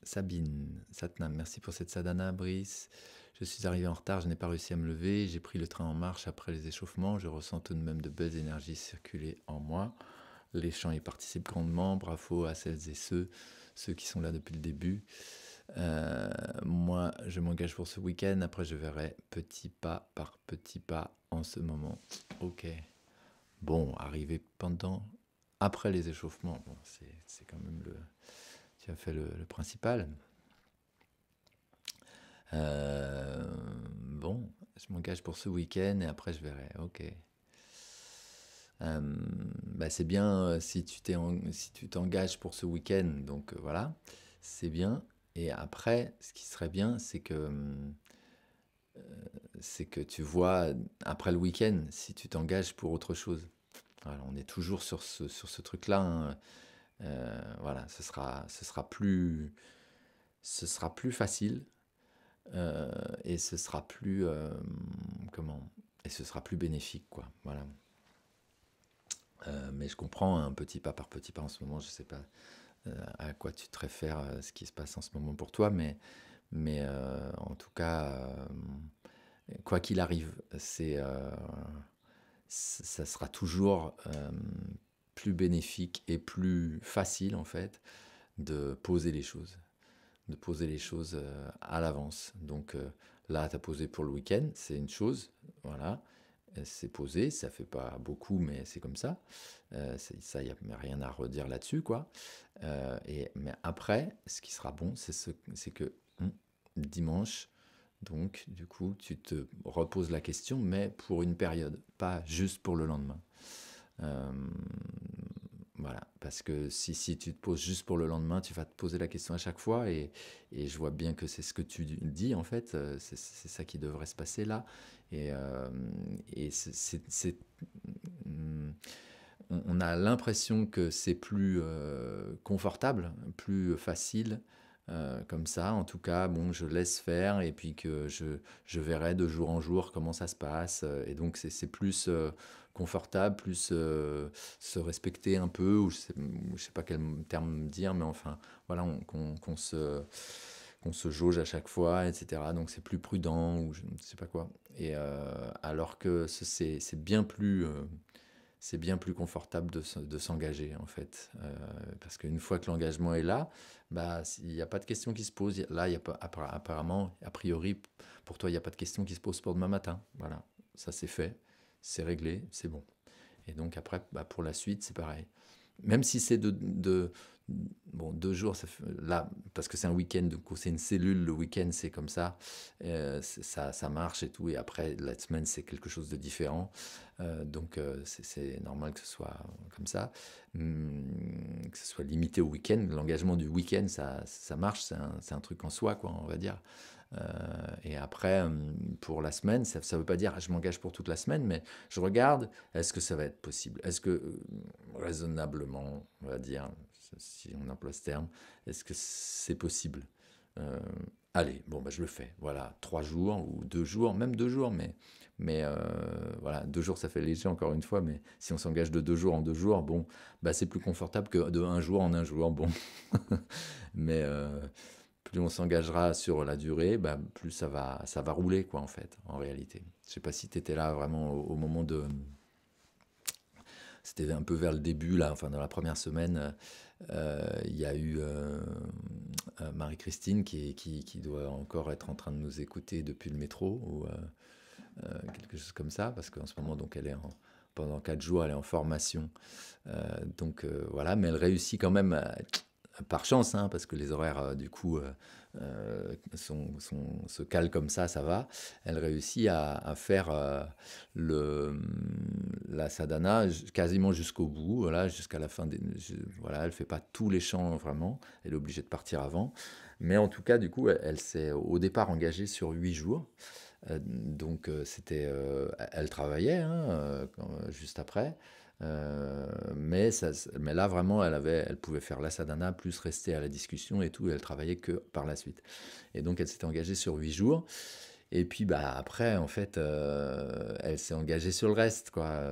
Sabine, Satnam, merci pour cette sadhana, Brice. Je suis arrivé en retard, je n'ai pas réussi à me lever. J'ai pris le train en marche après les échauffements. Je ressens tout de même de belles énergies circuler en moi. Les chants y participent grandement. Bravo à celles et ceux qui sont là depuis le début. Moi, je m'engage pour ce week-end. Après, je verrai petit pas par petit pas en ce moment. Ok. Bon, arriver après les échauffements, bon, c'est quand même le. Tu as fait le principal. Bon, je m'engage pour ce week-end et après je verrai. Ok. Bah c'est bien si tu t'engages pour ce week-end, donc voilà, c'est bien. Et après, ce qui serait bien, c'est que tu vois après le week-end si tu t'engages pour autre chose. Voilà, on est toujours sur ce truc-là, hein. Voilà, ce sera plus facile et ce sera plus comment et ce sera plus bénéfique quoi. Voilà. Mais je comprends un petit pas par petit pas en ce moment. Je sais pas à quoi tu te réfères, ce qui se passe en ce moment pour toi, mais en tout cas, quoi qu'il arrive, ça sera toujours plus bénéfique et plus facile en fait de poser les choses, à l'avance. Donc là, tu as posé pour le week-end, c'est une chose, voilà. C'est posé, ça fait pas beaucoup, mais c'est comme ça. Ça, il n'y a rien à redire là-dessus, quoi. Mais après, ce qui sera bon, c'est que dimanche, donc, du coup, tu te reposes la question, mais pour une période, pas juste pour le lendemain. Euh, voilà, parce que si tu te poses juste pour le lendemain, tu vas te poser la question à chaque fois, et je vois bien que c'est ce que tu dis, en fait, c'est ça qui devrait se passer là, et on a l'impression que c'est plus confortable, plus facile, comme ça. En tout cas, bon, je laisse faire et puis que je verrai de jour en jour comment ça se passe. Et donc, c'est plus confortable, plus se respecter un peu, ou je sais pas quel terme dire, mais enfin, voilà, qu'on se jauge à chaque fois, etc. Donc, c'est plus prudent, ou je ne sais pas quoi. Et alors que c'est bien plus confortable de s'engager en fait. Parce qu'une fois que l'engagement est là, bah, il n'y a pas de question qui se pose. Là, il y a pas, apparemment, a priori, pour toi, il n'y a pas de question qui se pose pour demain matin. Voilà, ça c'est fait, c'est réglé, c'est bon. Et donc après, bah, pour la suite, c'est pareil. Même si c'est bon, 2 jours, là, parce que c'est un week-end, du coup, c'est une cellule, le week-end, c'est comme ça, ça marche et tout, et après, la semaine, c'est quelque chose de différent, donc c'est normal que ce soit comme ça. Que ce soit limité au week-end, l'engagement du week-end, ça marche, c'est un truc en soi, quoi, on va dire. Et après, pour la semaine, ça ne veut pas dire je m'engage pour toute la semaine, mais je regarde, est-ce que ça va être possible? Est-ce que, raisonnablement, on va dire, si on emploie ce terme, est-ce que c'est possible? Euh, Allez, bon, bah, je le fais. Voilà, 3 jours ou 2 jours, même 2 jours, mais voilà, 2 jours, ça fait léger encore une fois, mais si on s'engage de 2 jours en 2 jours, bon, bah, c'est plus confortable que de un jour en un jour, bon. Mais plus on s'engagera sur la durée, bah, plus ça va rouler, quoi, en fait, en réalité. Je sais pas si tu étais là vraiment au moment de. C'était un peu vers le début, là, enfin, dans la première semaine, il y a eu Marie-Christine qui doit encore être en train de nous écouter depuis le métro, ou quelque chose comme ça, parce qu'en ce moment, donc, pendant 4 jours, elle est en formation. Donc voilà, mais elle réussit quand même par chance, hein, parce que les horaires, du coup, se calent comme ça va. Elle réussit à faire la sadhana quasiment jusqu'au bout, voilà, jusqu'à la fin. Voilà, elle fait pas tous les chants vraiment, elle est obligée de partir avant. Mais en tout cas, du coup, elle s'est au départ engagée sur 8 jours. Donc elle travaillait, hein, juste après. Mais là vraiment, elle pouvait faire la sadhana plus rester à la discussion et tout, et elle travaillait que par la suite. Et donc elle s'était engagée sur 8 jours. Et puis bah après, en fait, elle s'est engagée sur le reste, quoi.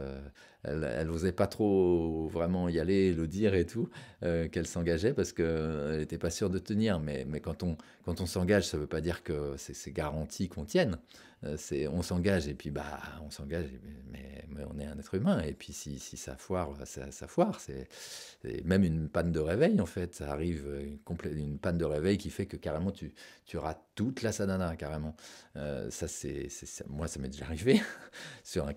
elle osait pas trop vraiment y aller, et le dire et tout, qu'elle s'engageait parce qu'elle n'était pas sûre de tenir. Mais quand on s'engage, ça veut pas dire que c'est garanti qu'on tienne. On s'engage et puis bah on s'engage, mais on est un être humain. Et puis si ça foire, ça foire. C'est même une panne de réveil en fait. Ça arrive, une panne de réveil qui fait que carrément tu rates toute la sadhana carrément. Ça moi ça m'est déjà arrivé sur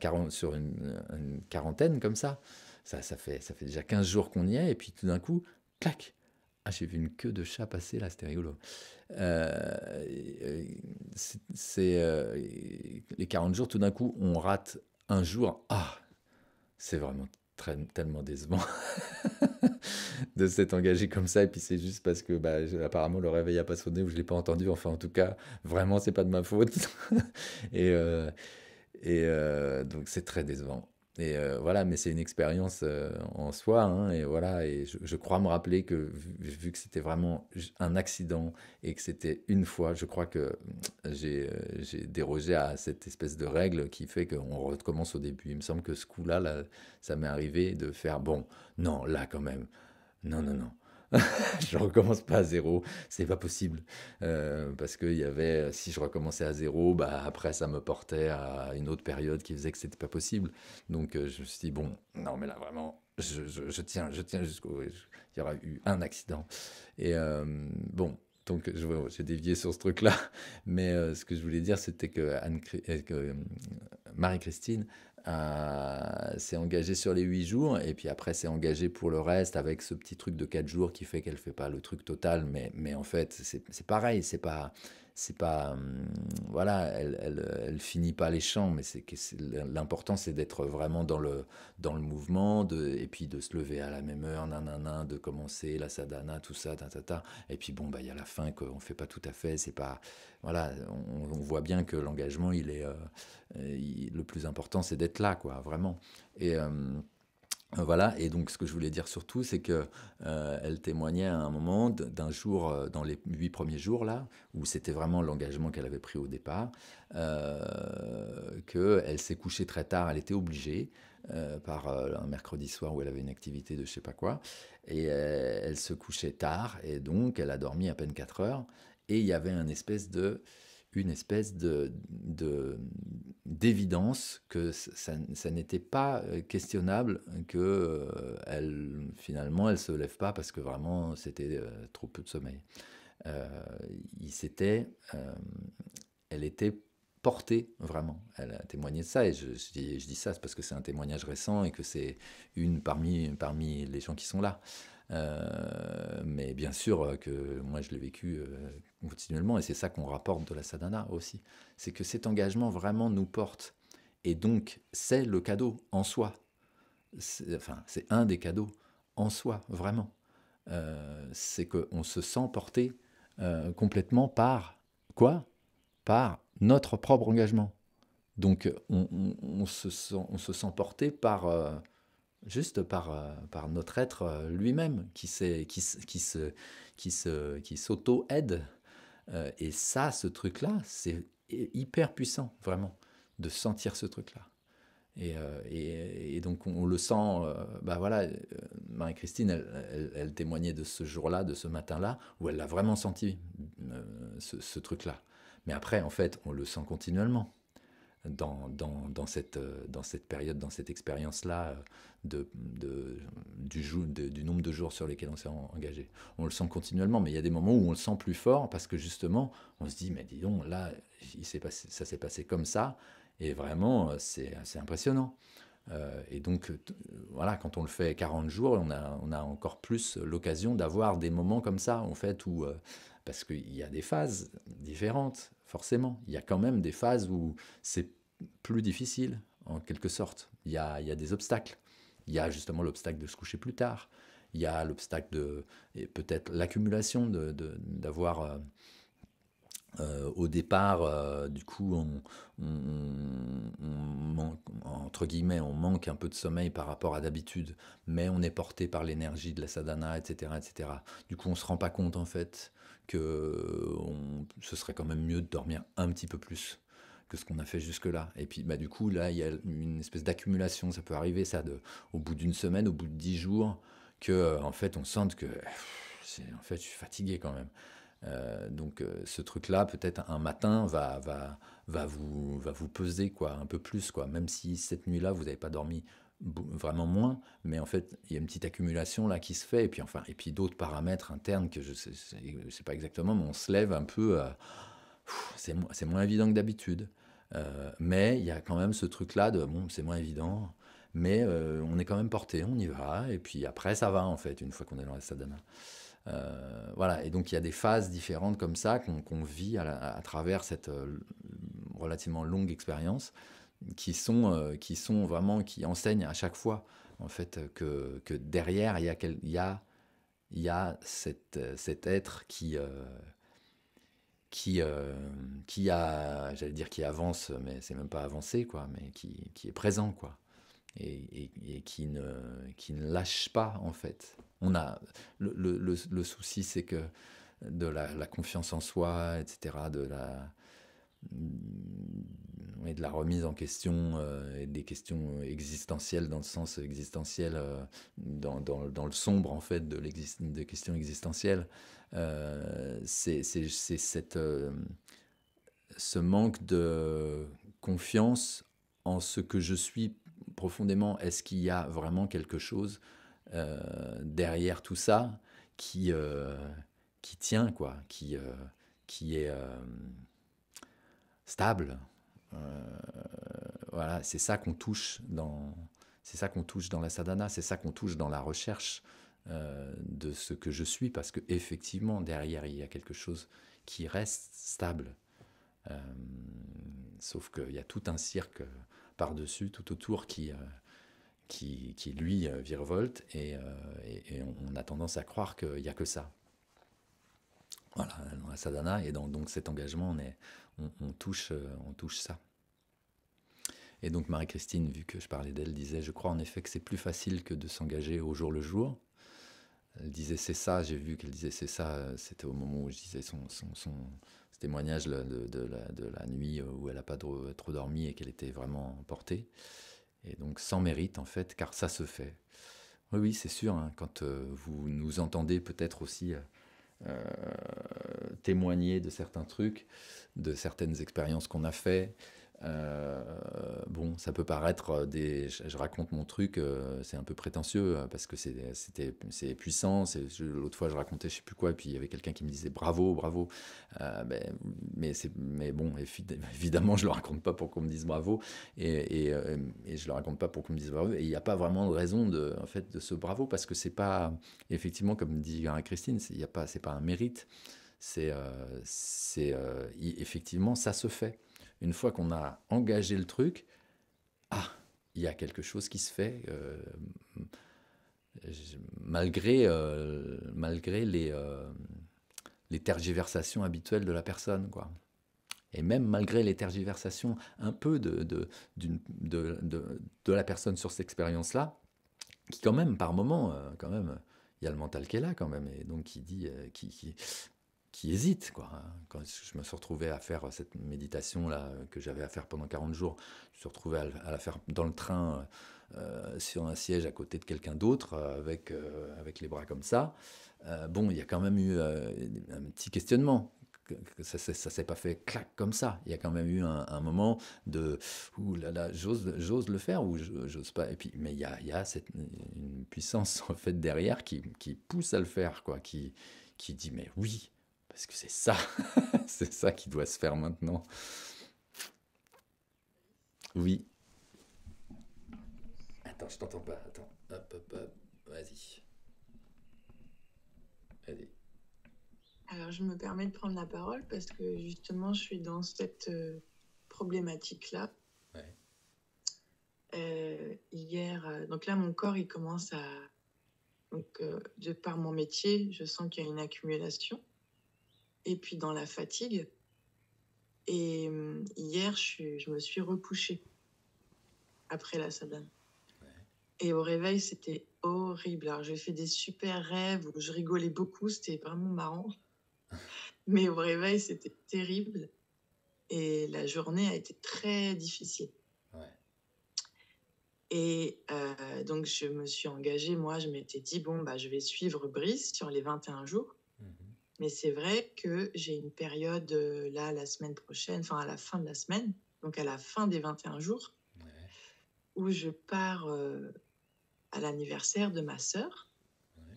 une quarantaine comme ça. Ça fait déjà 15 jours qu'on y est, et puis tout d'un coup, clac! Ah, j'ai vu une queue de chat passer là, c'était rigolo. Les 40 jours, tout d'un coup, on rate un jour. Ah, c'est vraiment tellement décevant de s'être engagé comme ça, et puis c'est juste parce que bah, apparemment le réveil a pas sonné ou je l'ai pas entendu. Enfin, en tout cas, vraiment, c'est pas de ma faute. Et, donc c'est très décevant. Et voilà, mais c'est une expérience en soi, hein, et voilà, et je crois me rappeler que vu que c'était vraiment un accident et que c'était une fois, je crois que j'ai dérogé à cette espèce de règle qui fait qu'on recommence au début. Il me semble que ce coup-là, là, ça m'est arrivé de faire, bon, non, là quand même, non, non, non. Je recommence pas à zéro, c'est pas possible. Parce que il y avait, si je recommençais à zéro, bah après ça me portait à une autre période qui faisait que c'était pas possible. Donc je me suis dit, bon, non mais là vraiment, je tiens jusqu'au. Il y aura eu un accident. Et bon, donc j'ai dévié sur ce truc-là. Mais ce que je voulais dire, c'était que Marie-Christine s'est engagée sur les 8 jours, et puis après s'est engagée pour le reste avec ce petit truc de 4 jours qui fait qu'elle fait pas le truc total, mais en fait c'est pareil, c'est pas voilà, elle finit pas les chants, mais l'important c'est d'être vraiment dans le mouvement, et puis de se lever à la même heure, nanana, de commencer la sadhana, tout ça, ta, ta, ta. Et puis bon, bah il y a la fin qu'on fait pas tout à fait, c'est pas, voilà, on voit bien que l'engagement le plus important c'est d'être là, quoi, vraiment. Et voilà, et donc ce que je voulais dire surtout, c'est que elle témoignait à un moment d'un jour, dans les 8 premiers jours là, où c'était vraiment l'engagement qu'elle avait pris au départ, qu'elle s'est couchée très tard, elle était obligée, par un mercredi soir où elle avait une activité de je sais pas quoi, et elle se couchait tard, et donc elle a dormi à peine 4 heures, et il y avait d'évidence que ça n'était pas questionnable que finalement elle se lève pas parce que vraiment c'était trop peu de sommeil. Euh, il s'était, Elle était portée vraiment. Elle a témoigné de ça, et je dis ça c'est parce que c'est un témoignage récent et que c'est une parmi les gens qui sont là. Mais bien sûr que moi je l'ai vécu continuellement, et c'est ça qu'on rapporte de la sadhana aussi. C'est que cet engagement vraiment nous porte. Et donc c'est le cadeau en soi. Enfin, c'est un des cadeaux en soi, vraiment. C'est qu'on se sent porté complètement par quoi? Par notre propre engagement. Donc on se sent porté juste par notre être lui-même qui s'auto-aide. Et ça, ce truc-là, c'est hyper puissant, vraiment, de sentir ce truc-là. Et donc on le sent, bah voilà, Marie-Christine, elle témoignait de ce jour-là, de ce matin-là, où elle l'a vraiment senti, ce truc-là. Mais après, en fait, on le sent continuellement dans cette période, dans cette expérience-là du nombre de jours sur lesquels on s'est engagé. On le sent continuellement, mais il y a des moments où on le sent plus fort parce que justement, on se dit, mais dis donc, là, ça s'est passé comme ça, et vraiment, c'est assez impressionnant. Et donc, voilà, quand on le fait 40 jours, on a encore plus l'occasion d'avoir des moments comme ça, en fait, où, parce qu'il y a des phases différentes, forcément. Il y a quand même des phases où c'est plus difficile, en quelque sorte. Il y a des obstacles. Il y a justement l'obstacle de se coucher plus tard. Il y a l'obstacle et peut-être l'accumulation d'avoir au départ, du coup, entre guillemets, on manque un peu de sommeil par rapport à d'habitude, mais on est porté par l'énergie de la sadhana, etc., etc. Du coup, on se rend pas compte en fait que ce serait quand même mieux de dormir un petit peu plus que ce qu'on a fait jusque-là. Et puis, bah, du coup, là, il y a une espèce d'accumulation. Ça peut arriver, ça, au bout d'une semaine, au bout de 10 jours, que, en fait, on sente que, en fait, je suis fatigué quand même. Donc, ce truc-là, peut-être un matin, va vous peser, quoi, un peu plus, quoi. Même si cette nuit-là, vous n'avez pas dormi vraiment moins, mais en fait, il y a une petite accumulation là qui se fait, et puis enfin, et puis d'autres paramètres internes que je sais pas exactement, mais on se lève un peu. C'est moins évident que d'habitude. Mais il y a quand même ce truc-là de bon, c'est moins évident, mais on est quand même porté, on y va, et puis après ça va en fait, une fois qu'on est dans la sadhana. Voilà, et donc il y a des phases différentes comme ça qu'on vit à travers cette relativement longue expérience qui sont vraiment, qui enseignent à chaque fois en fait que derrière il y a cet être qui, euh, qui a, j'allais dire qui avance, mais c'est même pas avancé, quoi, mais qui est présent, quoi, et qui ne lâche pas, en fait. On a, le souci, c'est que de la confiance en soi, etc., et de la remise en question, et des questions existentielles, dans le sens existentiel, dans le sombre, en fait, des questions existentielles, c'est ce manque de confiance en ce que je suis profondément. Est-ce qu'il y a vraiment quelque chose derrière tout ça qui, euh, qui tient, quoi, qui est stable? Euh, voilà, c'est ça qu'on touche dans la sadhana, c'est ça qu'on touche dans la recherche de ce que je suis, parce que effectivement derrière il y a quelque chose qui reste stable. Euh, Sauf qu'il y a tout un cirque par-dessus, tout autour qui lui, virevolte, et on a tendance à croire qu'il n'y a que ça. Voilà, dans la sadhana, et dans donc cet engagement, on touche ça. Et donc Marie-Christine, vu que je parlais d'elle, disait, je crois en effet que c'est plus facile que de s'engager au jour le jour. Elle disait c'est ça, j'ai vu qu'elle disait c'est ça, c'était au moment où je disais son ce témoignage de la nuit où elle n'a pas trop dormi et qu'elle était vraiment emportée. Et donc sans mérite en fait, car ça se fait. Oui, oui, c'est sûr, hein, quand vous nous entendez peut-être aussi euh, témoigner de certains trucs, de certaines expériences qu'on a fait. Euh, bon, ça peut paraître je raconte mon truc, c'est un peu prétentieux parce que c'est puissant. L'autre fois, je racontais je sais plus quoi, et puis il y avait quelqu'un qui me disait bravo, bravo. Mais bon, évidemment, je le raconte pas pour qu'on me dise bravo, et je le raconte pas pour qu'on me dise bravo. Et il n'y a pas vraiment de raison en fait, de ce bravo, parce que c'est pas, effectivement, comme dit Christine, c'est pas un mérite. Effectivement, ça se fait. Une fois qu'on a engagé le truc, ah, il y a quelque chose qui se fait, malgré les tergiversations habituelles de la personne, quoi. Et même malgré les tergiversations un peu de la personne sur cette expérience-là, qui quand même, par moment, quand même, il y a le mental qui est là quand même, et donc qui dit, qui hésite, quoi. Quand je me suis retrouvé à faire cette méditation là que j'avais à faire pendant 40 jours, je me suis retrouvé à la faire dans le train, sur un siège à côté de quelqu'un d'autre, avec les bras comme ça. Bon, il y a quand même eu un petit questionnement. Ça s'est pas fait clac comme ça. Il y a quand même eu un moment de ouh là là, j'ose le faire ou j'ose pas. Et puis, mais il y a une puissance en fait derrière qui pousse à le faire, quoi, qui dit mais oui, parce que c'est ça, c'est ça qui doit se faire maintenant. Oui. Attends, je t'entends pas. Attends. Hop, hop, hop. Vas-y. Vas-y. Alors, je me permets de prendre la parole parce que justement, je suis dans cette problématique-là. Ouais. Hier, donc là, mon corps, il commence à... Donc, de par mon métier, je sens qu'il y a une accumulation. Et puis, dans la fatigue. Et hier, je me suis repouchée après la sadhana. Ouais. Et au réveil, c'était horrible. Alors, j'ai fait des super rêves où je rigolais beaucoup. C'était vraiment marrant. Mais au réveil, c'était terrible. et la journée a été très difficile. Ouais. Et donc je me suis engagée, moi, je m'étais dit: «Bon, bah, je vais suivre Brice sur les 21 jours». Mhm. Mais c'est vrai que j'ai une période, là, la semaine prochaine, enfin à la fin de la semaine, donc à la fin des 21 jours, Ouais. où je pars, à l'anniversaire de ma sœur. Ouais.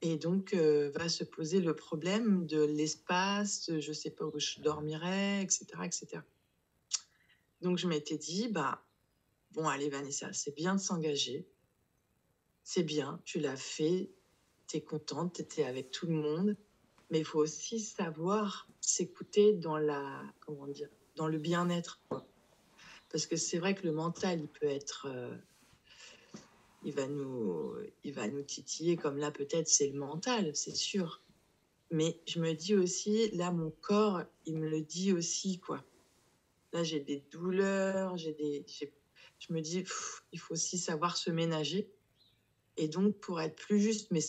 Et donc, va se poser le problème de l'espace, je sais pas où je dormirai, et cetera, et cetera. Donc je m'étais dit: «Bah, bon allez Vanessa, c'est bien de s'engager, c'est bien, tu l'as fait, tu es contente, tu étais avec tout le monde, mais il faut aussi savoir s'écouter dans la comment dire? Dans le bien-être, quoi». Parce que c'est vrai que le mental, il peut être, il va nous il va nous titiller comme là peut-être c'est le mental, c'est sûr. Mais je me dis aussi, là, mon corps, il me le dit aussi, quoi. Là, j'ai des douleurs, je me dis, pff, il faut aussi savoir se ménager. Et donc, pour être plus juste, mais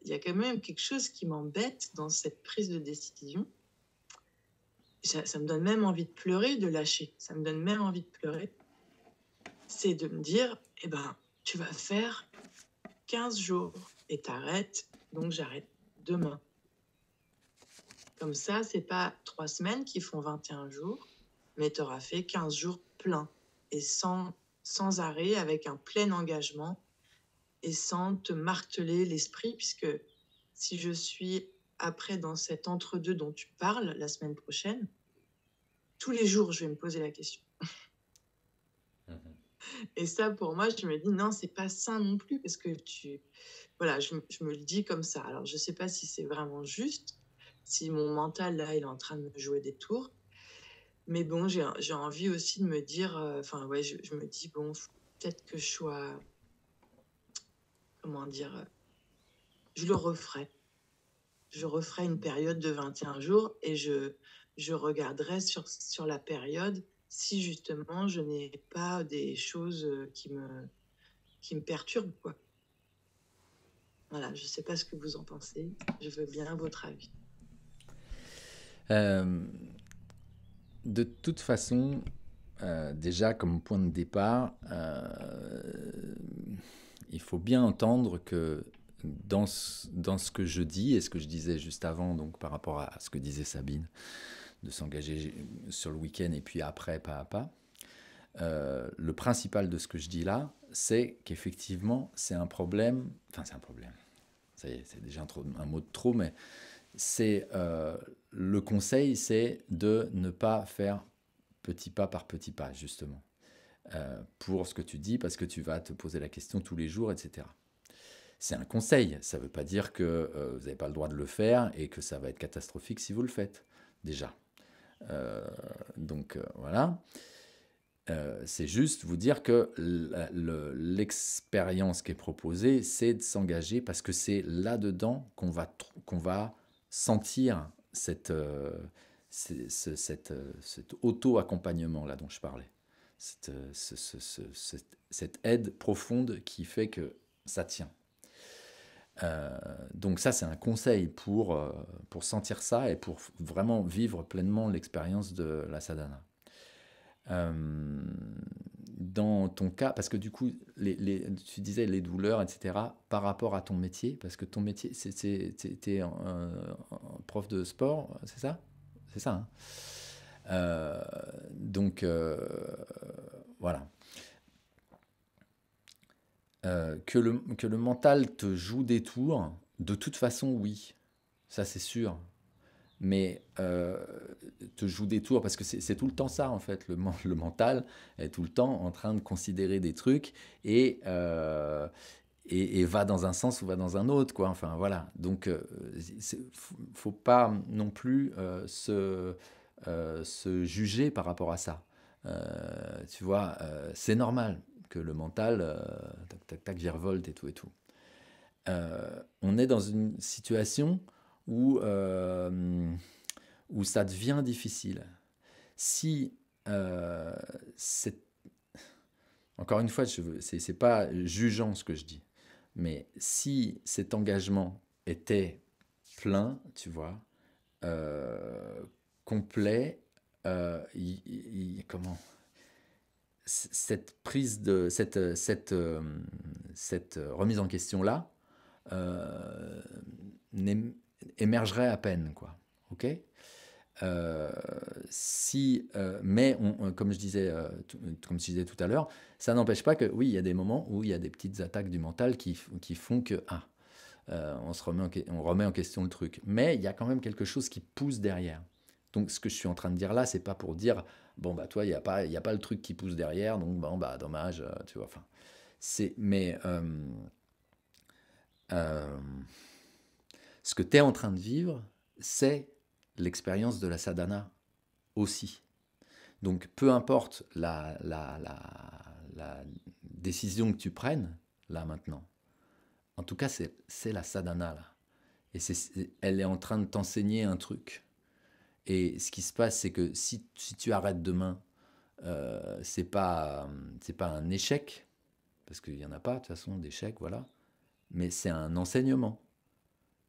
il y a quand même quelque chose qui m'embête dans cette prise de décision. Ça me donne même envie de pleurer, de lâcher. Ça me donne même envie de pleurer. C'est de me dire, eh ben, tu vas faire 15 jours et t'arrêtes. Donc, j'arrête demain. Comme ça, c'est pas 3 semaines qui font 21 jours, mais tu auras fait 15 jours pleins et sans arrêt, avec un plein engagement et sans te marteler l'esprit, puisque si je suis après dans cet entre-deux dont tu parles la semaine prochaine, tous les jours, je vais me poser la question. Mhm. Et ça, pour moi, je me dis non, c'est pas sain non plus, parce que voilà, je me le dis comme ça. Alors, je sais pas si c'est vraiment juste, si mon mental, là, il est en train de me jouer des tours. Mais bon, j'ai envie aussi de me dire, enfin, ouais, je me dis: «Bon, faut peut-être que je sois» comment dire? Je le referai. Je referai une période de 21 jours et je regarderai sur la période si justement je n'ai pas des choses, qui me perturbent, quoi. Voilà, je sais pas ce que vous en pensez. Je veux bien votre avis. Euh, de toute façon, déjà comme point de départ, il faut bien entendre que dans ce que je dis et ce que je disais juste avant, donc par rapport à ce que disait Sabine, de s'engager sur le week-end et puis après, pas à pas, le principal de ce que je dis là, c'est qu'effectivement, c'est un problème, enfin c'est un problème, ça y est, c'est déjà un mot de trop, mais c'est le conseil, c'est de ne pas faire petit pas par petit pas, justement, pour ce que tu dis, parce que tu vas te poser la question tous les jours, etc. C'est un conseil, ça ne veut pas dire que vous n'avez pas le droit de le faire et que ça va être catastrophique si vous le faites, déjà. Donc voilà. C'est juste vous dire que l'expérience qui est proposée, c'est de s'engager parce que c'est là-dedans qu'on va sentir cet auto-accompagnement là dont je parlais. Cette aide profonde qui fait que ça tient. Donc ça, c'est un conseil pour sentir ça et pour vraiment vivre pleinement l'expérience de la sadhana. Euh, Dans ton cas, parce que du coup, tu disais les douleurs, etc., par rapport à ton métier, parce que ton métier, t'es un prof de sport, c'est ça? C'est ça, hein. Donc, voilà. Que le mental te joue des tours, de toute façon, oui, ça c'est sûr. Mais te joue des tours, parce que c'est tout le temps ça, en fait. Le mental est tout le temps en train de considérer des trucs et va dans un sens ou va dans un autre, quoi. Enfin, voilà. Donc, faut pas non plus se juger par rapport à ça. Tu vois, c'est normal que le mental, tac, tac, tac, virevolte et tout et tout. On est dans une situation où, où ça devient difficile. Si c'est encore une fois, c'est pas jugeant ce que je dis, mais si cet engagement était plein, tu vois, complet, comment cette prise de cette remise en question là euh, émergerait à peine, quoi. Ok. Mais comme je disais, comme je disais tout à l'heure, ça n'empêche pas que oui, il y a des moments où il y a des petites attaques du mental qui font que on remet en question le truc. Mais il y a quand même quelque chose qui pousse derrière. Donc ce que je suis en train de dire là, c'est pas pour dire bon bah toi il y a pas le truc qui pousse derrière, donc bon bah dommage, tu vois. Enfin, mais euh, ce que tu es en train de vivre, c'est l'expérience de la sadhana aussi. Donc peu importe la décision que tu prennes, là maintenant, en tout cas c'est la sadhana là. Et elle est en train de t'enseigner un truc. Et ce qui se passe, c'est que si tu arrêtes demain, c'est pas un échec, parce qu'il n'y en a pas de toute façon d'échec, voilà, mais c'est un enseignement.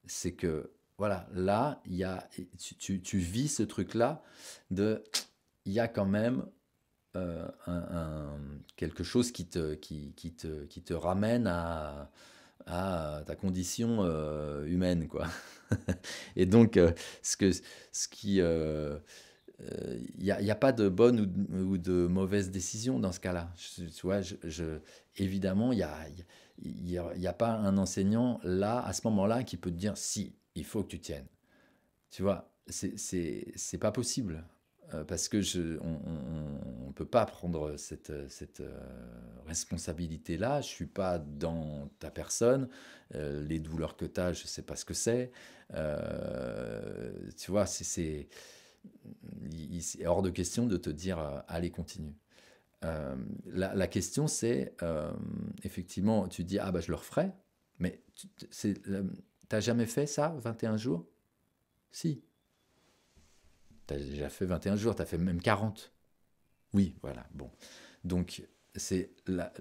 C'est que, voilà, là, tu vis ce truc-là de, il y a quand même quelque chose qui te ramène à ta condition humaine, quoi. Et donc, il y a pas de bonne ou de mauvaise décision dans ce cas-là. Tu vois, évidemment, il y a pas un enseignant là, à ce moment-là, qui peut te dire si, il faut que tu tiennes. Tu vois, c'est pas possible. Parce que on peut pas prendre cette responsabilité-là. Je suis pas dans ta personne. Les douleurs que tu as, je sais pas ce que c'est. Tu vois, c'est hors de question de te dire allez, continue. La question, c'est effectivement, tu dis ah bah je le referai, mais t'as jamais fait ça, 21 jours? Si, t'as déjà fait 21 jours, t'as fait même 40. Oui, voilà, bon. Donc, c'est la-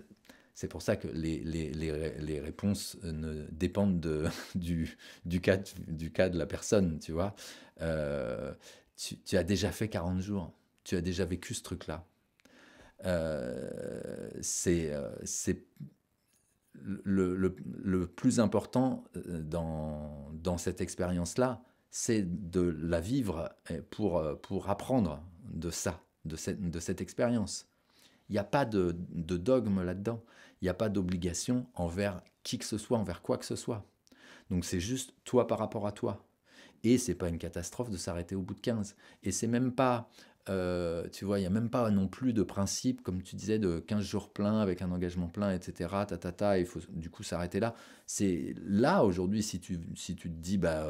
c'est pour ça que les réponses ne dépendent du cas de la personne, tu vois. Euh, tu as déjà fait 40 jours, tu as déjà vécu ce truc-là. C'est le plus important dans cette expérience-là, c'est de la vivre pour apprendre de ça, de cette expérience. Il n'y a pas de dogme là-dedans. Il n'y a pas d'obligation envers qui que ce soit, envers quoi que ce soit. Donc c'est juste toi par rapport à toi. Et c'est pas une catastrophe de s'arrêter au bout de 15. Et c'est même pas, tu vois, il n'y a même pas non plus de principe, comme tu disais, de 15 jours pleins avec un engagement plein, etc. Il faut du coup s'arrêter là. C'est là, aujourd'hui, si tu te dis, bah,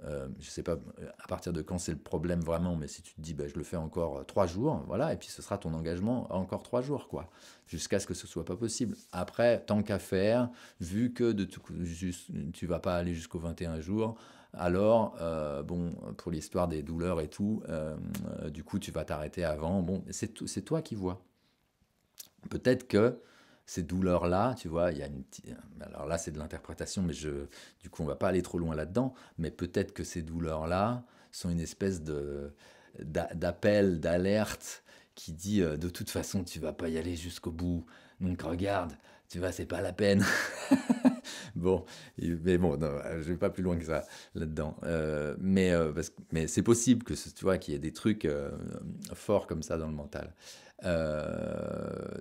je sais pas à partir de quand c'est le problème vraiment, mais si tu te dis, bah, je le fais encore 3 jours, voilà, et puis ce sera ton engagement encore 3 jours, quoi, jusqu'à ce que ce soit pas possible. Après, tant qu'à faire, vu que tu vas pas aller jusqu'aux 21 jours, alors, bon, pour l'histoire des douleurs et tout, du coup, tu vas t'arrêter avant. Bon, c'est toi qui vois. Peut-être que ces douleurs-là, tu vois, il y a une petite... Alors là, c'est de l'interprétation, mais du coup, on va pas aller trop loin là-dedans. Mais peut-être que ces douleurs-là sont une espèce d'appel, d'alerte qui dit de toute façon, tu vas pas y aller jusqu'au bout. Donc regarde, tu vois, c'est pas la peine. Bon, mais bon, non, je vais pas plus loin que ça là-dedans. Mais c'est possible tu vois, qu'il y ait des trucs forts comme ça dans le mental.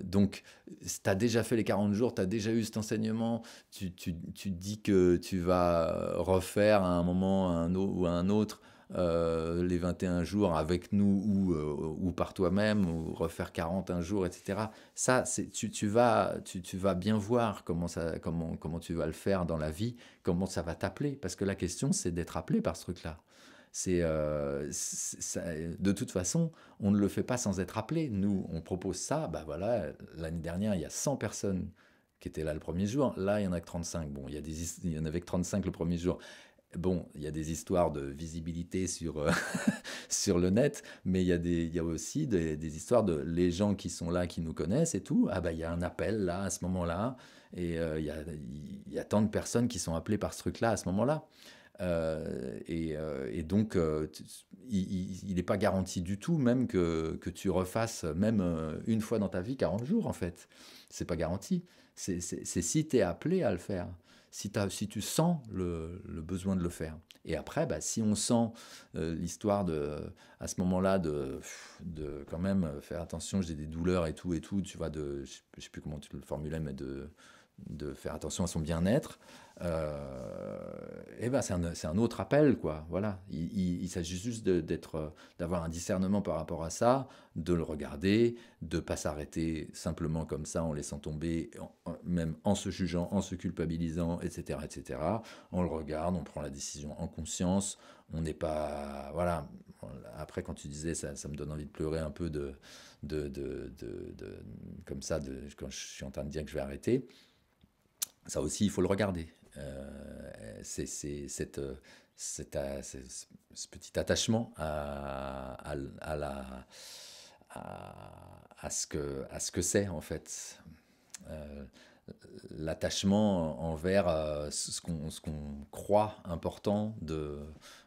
Donc, tu as déjà fait les 40 jours, tu as déjà eu cet enseignement, tu dis que tu vas refaire à un moment ou à un autre les 21 jours avec nous ou par toi-même, ou refaire 41 jours, etc. Ça, tu vas bien voir comment tu vas le faire dans la vie, comment ça va t'appeler. Parce que la question, c'est d'être appelé par ce truc-là. De toute façon, on ne le fait pas sans être appelé. Nous, on propose ça. Bah voilà, l'année dernière, il y a 100 personnes qui étaient là le premier jour. Là, il y en a que 35. Bon, il y en avait que 35 le premier jour. Bon, il y a des histoires de visibilité sur le net, mais il y a aussi des histoires de les gens qui sont là, qui nous connaissent et tout. Ah bah il y a un appel là, à ce moment-là, et il y a tant de personnes qui sont appelées par ce truc-là à ce moment-là. Et donc, il n'est pas garanti du tout, même que tu refasses, même une fois dans ta vie, 40 jours, en fait. C'est pas garanti. C'est si tu es appelé à le faire, si tu sens le besoin de le faire. Et après, bah, si on sent l'histoire à ce moment-là, de quand même faire attention, j'ai des douleurs et tout, tu vois, je sais plus comment tu le formulais, mais de faire attention à son bien-être, et ben c'est un autre appel, quoi. Voilà. Il s'agit juste d'avoir un discernement par rapport à ça, de le regarder, de pas s'arrêter simplement comme ça en laissant tomber, même en se jugeant, en se culpabilisant, etc., etc. On le regarde, on prend la décision en conscience. On n'est pas, voilà. Après, quand tu disais ça me donne envie de pleurer un peu comme ça, quand je suis en train de dire que je vais arrêter. Ça aussi, il faut le regarder. C'est ce petit attachement à ce que c'est, en fait. Euh, L'attachement envers ce qu'on croit important de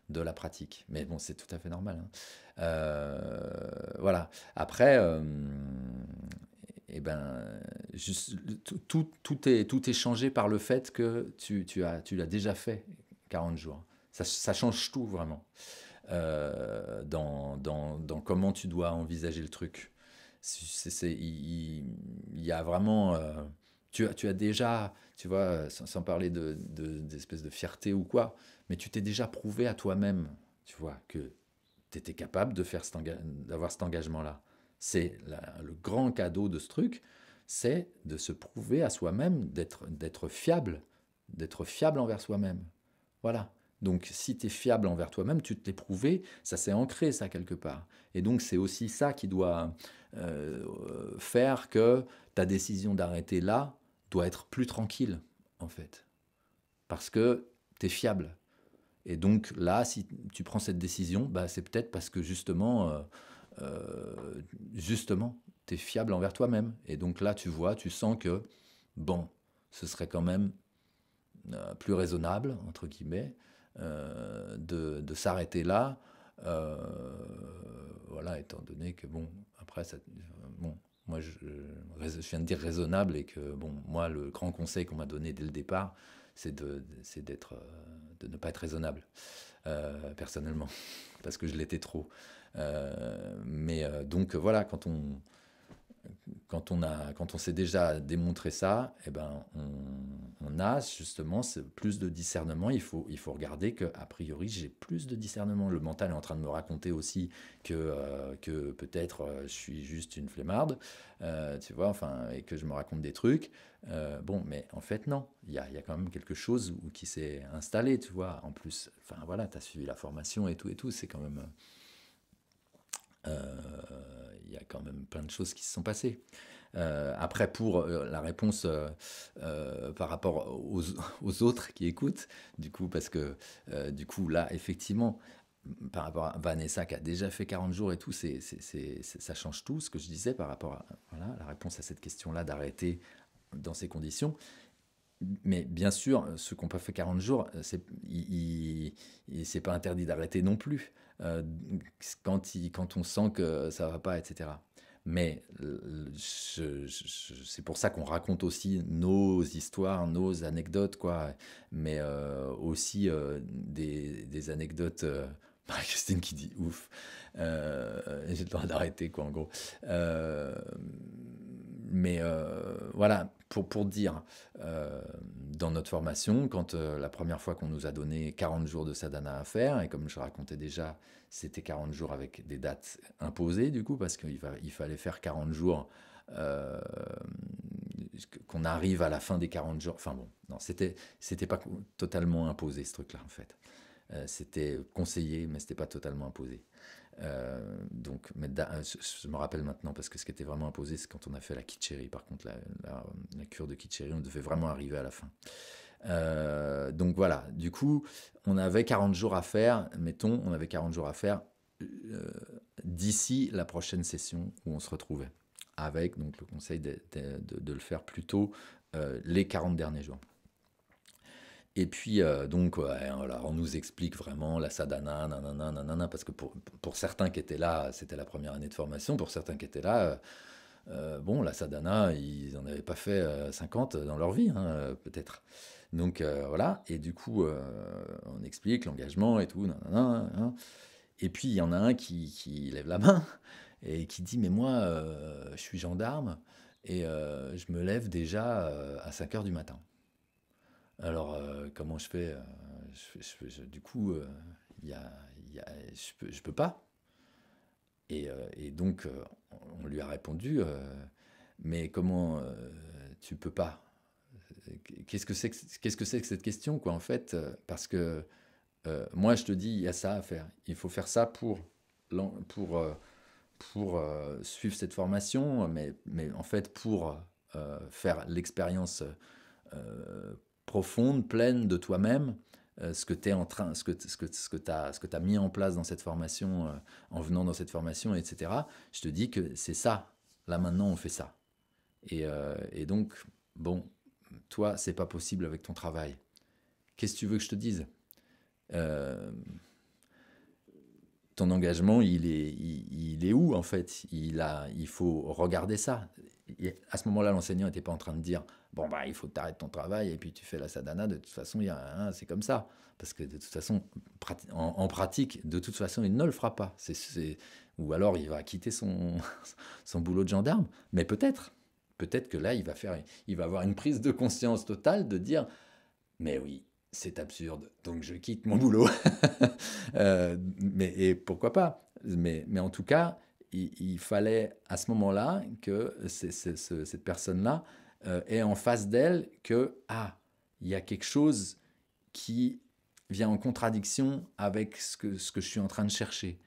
la pratique. Mais bon, c'est tout à fait normal, hein. Voilà. Après, eh ben, tout est changé par le fait que tu l'as déjà fait 40 jours. Ça change tout, vraiment, dans comment tu dois envisager le truc. Il y a vraiment... tu as déjà, tu vois, sans parler d'espèce de fierté ou quoi, mais tu t'es déjà prouvé à toi-même, tu vois, que tu étais capable d'avoir cet engagement-là. C'est le grand cadeau de ce truc, c'est de se prouver à soi-même, d'être fiable envers soi-même. Voilà. Donc si tu es fiable envers toi-même, tu te l'es prouvé, ça s'est ancré ça quelque part. Et donc c'est aussi ça qui doit faire que ta décision d'arrêter là doit être plus tranquille, en fait. Parce que tu es fiable. Et donc là, si tu prends cette décision, bah, c'est peut-être parce que justement, tu es fiable envers toi-même. Et donc là, tu vois, tu sens que, bon, ce serait quand même plus raisonnable, entre guillemets, de s'arrêter là. euh, voilà, étant donné que, bon, après, bon, moi, je viens de dire raisonnable et que, bon, moi, le grand conseil qu'on m'a donné dès le départ, c'est de ne pas être raisonnable, personnellement, parce que je l'étais trop. Donc voilà, quand on s'est déjà démontré ça, eh ben, on a justement plus de discernement. Il faut regarder que, a priori, j'ai plus de discernement. Le mental est en train de me raconter aussi que peut-être je suis juste une flemmarde, tu vois, enfin, et que je me raconte des trucs. Bon, mais en fait, non. Il y a quand même quelque chose qui s'est installé, tu vois. En plus, enfin, voilà, tu as suivi la formation et tout. C'est quand même... il y a quand même plein de choses qui se sont passées. Après, pour la réponse par rapport aux autres qui écoutent, du coup, parce que du coup, là, effectivement, par rapport à Vanessa qui a déjà fait 40 jours et tout, ça change tout, ce que je disais par rapport à voilà, la réponse à cette question-là d'arrêter dans ces conditions. Mais bien sûr, ceux qui n'ont pas fait 40 jours, c'est pas interdit d'arrêter non plus, euh, quand on sent que ça va pas, etc. Mais c'est pour ça qu'on raconte aussi nos histoires, nos anecdotes, quoi. Mais aussi des anecdotes. Marie-Christine qui dit ouf. J'ai le droit d'arrêter, quoi, en gros. Euh, voilà, pour dire, dans notre formation, quand la première fois qu'on nous a donné 40 jours de sadhana à faire, et comme je racontais déjà, c'était 40 jours avec des dates imposées, du coup, parce qu'il fallait faire 40 jours, euh, qu'on arrive à la fin des 40 jours. Enfin bon, non, c'était pas totalement imposé, ce truc-là, en fait. C'était conseillé, mais c'était pas totalement imposé. Je me rappelle maintenant parce que ce qui était vraiment imposé, c'est quand on a fait la kitcheri. Par contre, la cure de kitcheri, on devait vraiment arriver à la fin. Donc voilà, du coup, on avait 40 jours à faire, mettons, on avait 40 jours à faire d'ici la prochaine session où on se retrouvait. Avec donc le conseil de le faire plutôt les 40 derniers jours. Et puis, donc, ouais, voilà, on nous explique vraiment la sadhana, nanana, nanana, parce que pour certains qui étaient là, c'était la première année de formation, pour certains qui étaient là, bon, la sadhana, ils n'en avaient pas fait 50 dans leur vie, hein, peut-être. Donc, voilà, et du coup, on explique l'engagement et tout, nanana, nanana. Et puis, il y en a un qui lève la main et qui dit, mais moi, je suis gendarme et je me lève déjà à 5 heures du matin. Alors, comment je fais du coup, je peux pas. Et donc, on lui a répondu, mais comment tu peux pas? Qu'est-ce que c'est que cette question, quoi, en fait? Parce que moi, je te dis, il y a ça à faire. Il faut faire ça pour, euh, pour suivre cette formation, mais en fait, pour faire l'expérience euh, profonde, pleine de toi-même, ce que tu es en train, ce que t'as mis en place dans cette formation, en venant dans cette formation, etc. Je te dis que c'est ça. Là maintenant, on fait ça. Et donc, bon, toi, c'est pas possible avec ton travail. Qu'est-ce que tu veux que je te dise? Euh, Ton engagement, il est où en fait? Il faut regarder ça. Et à ce moment-là, l'enseignant n'était pas en train de dire, bon, bah, il faut que tu arrêtes ton travail et puis tu fais la sadhana, de toute façon, c'est comme ça. Parce que de toute façon, en pratique, de toute façon, il ne le fera pas. Ou alors, il va quitter son boulot de gendarme. Mais peut-être que là, il va avoir une prise de conscience totale de dire, mais oui, c'est absurde, donc je quitte mon boulot. Et pourquoi pas? Mais en tout cas, il fallait à ce moment-là que cette personne-là ait en face d'elle que, ah, il y a quelque chose qui vient en contradiction avec ce que je suis en train de chercher.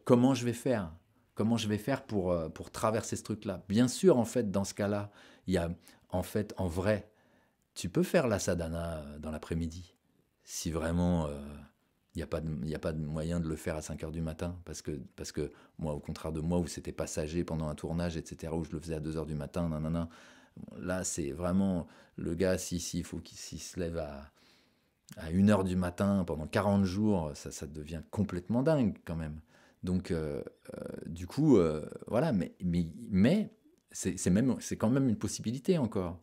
Comment je vais faire? Comment je vais faire pour traverser ce truc-là? Bien sûr, en fait, dans ce cas-là, il y a, en fait, en vrai, tu peux faire la sadhana dans l'après-midi, si vraiment il y a pas de moyen de le faire à 5 heures du matin, parce que moi, au contraire de moi, où c'était passager pendant un tournage, etc., où je le faisais à 2 heures du matin, nanana, là, c'est vraiment le gars, s'il faut s'il se lève à 1 heure du matin pendant 40 jours, ça devient complètement dingue quand même. Donc, du coup, voilà, mais c'est quand même une possibilité encore.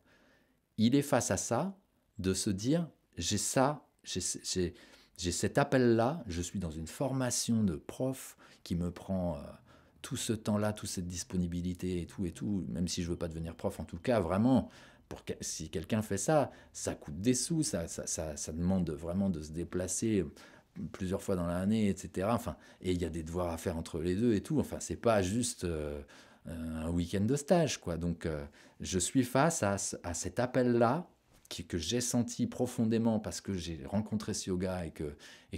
Il est face à ça, de se dire, j'ai ça, j'ai cet appel-là, je suis dans une formation de prof qui me prend tout ce temps-là, toute cette disponibilité et tout, même si je ne veux pas devenir prof, en tout cas, vraiment, si quelqu'un fait ça, ça coûte des sous, ça demande vraiment de se déplacer plusieurs fois dans l'année, etc. Enfin, et il y a des devoirs à faire entre les deux et tout. Enfin, c'est pas juste un week-end de stage, quoi. Donc, je suis face à cet appel-là que j'ai senti profondément parce que j'ai rencontré ce yoga et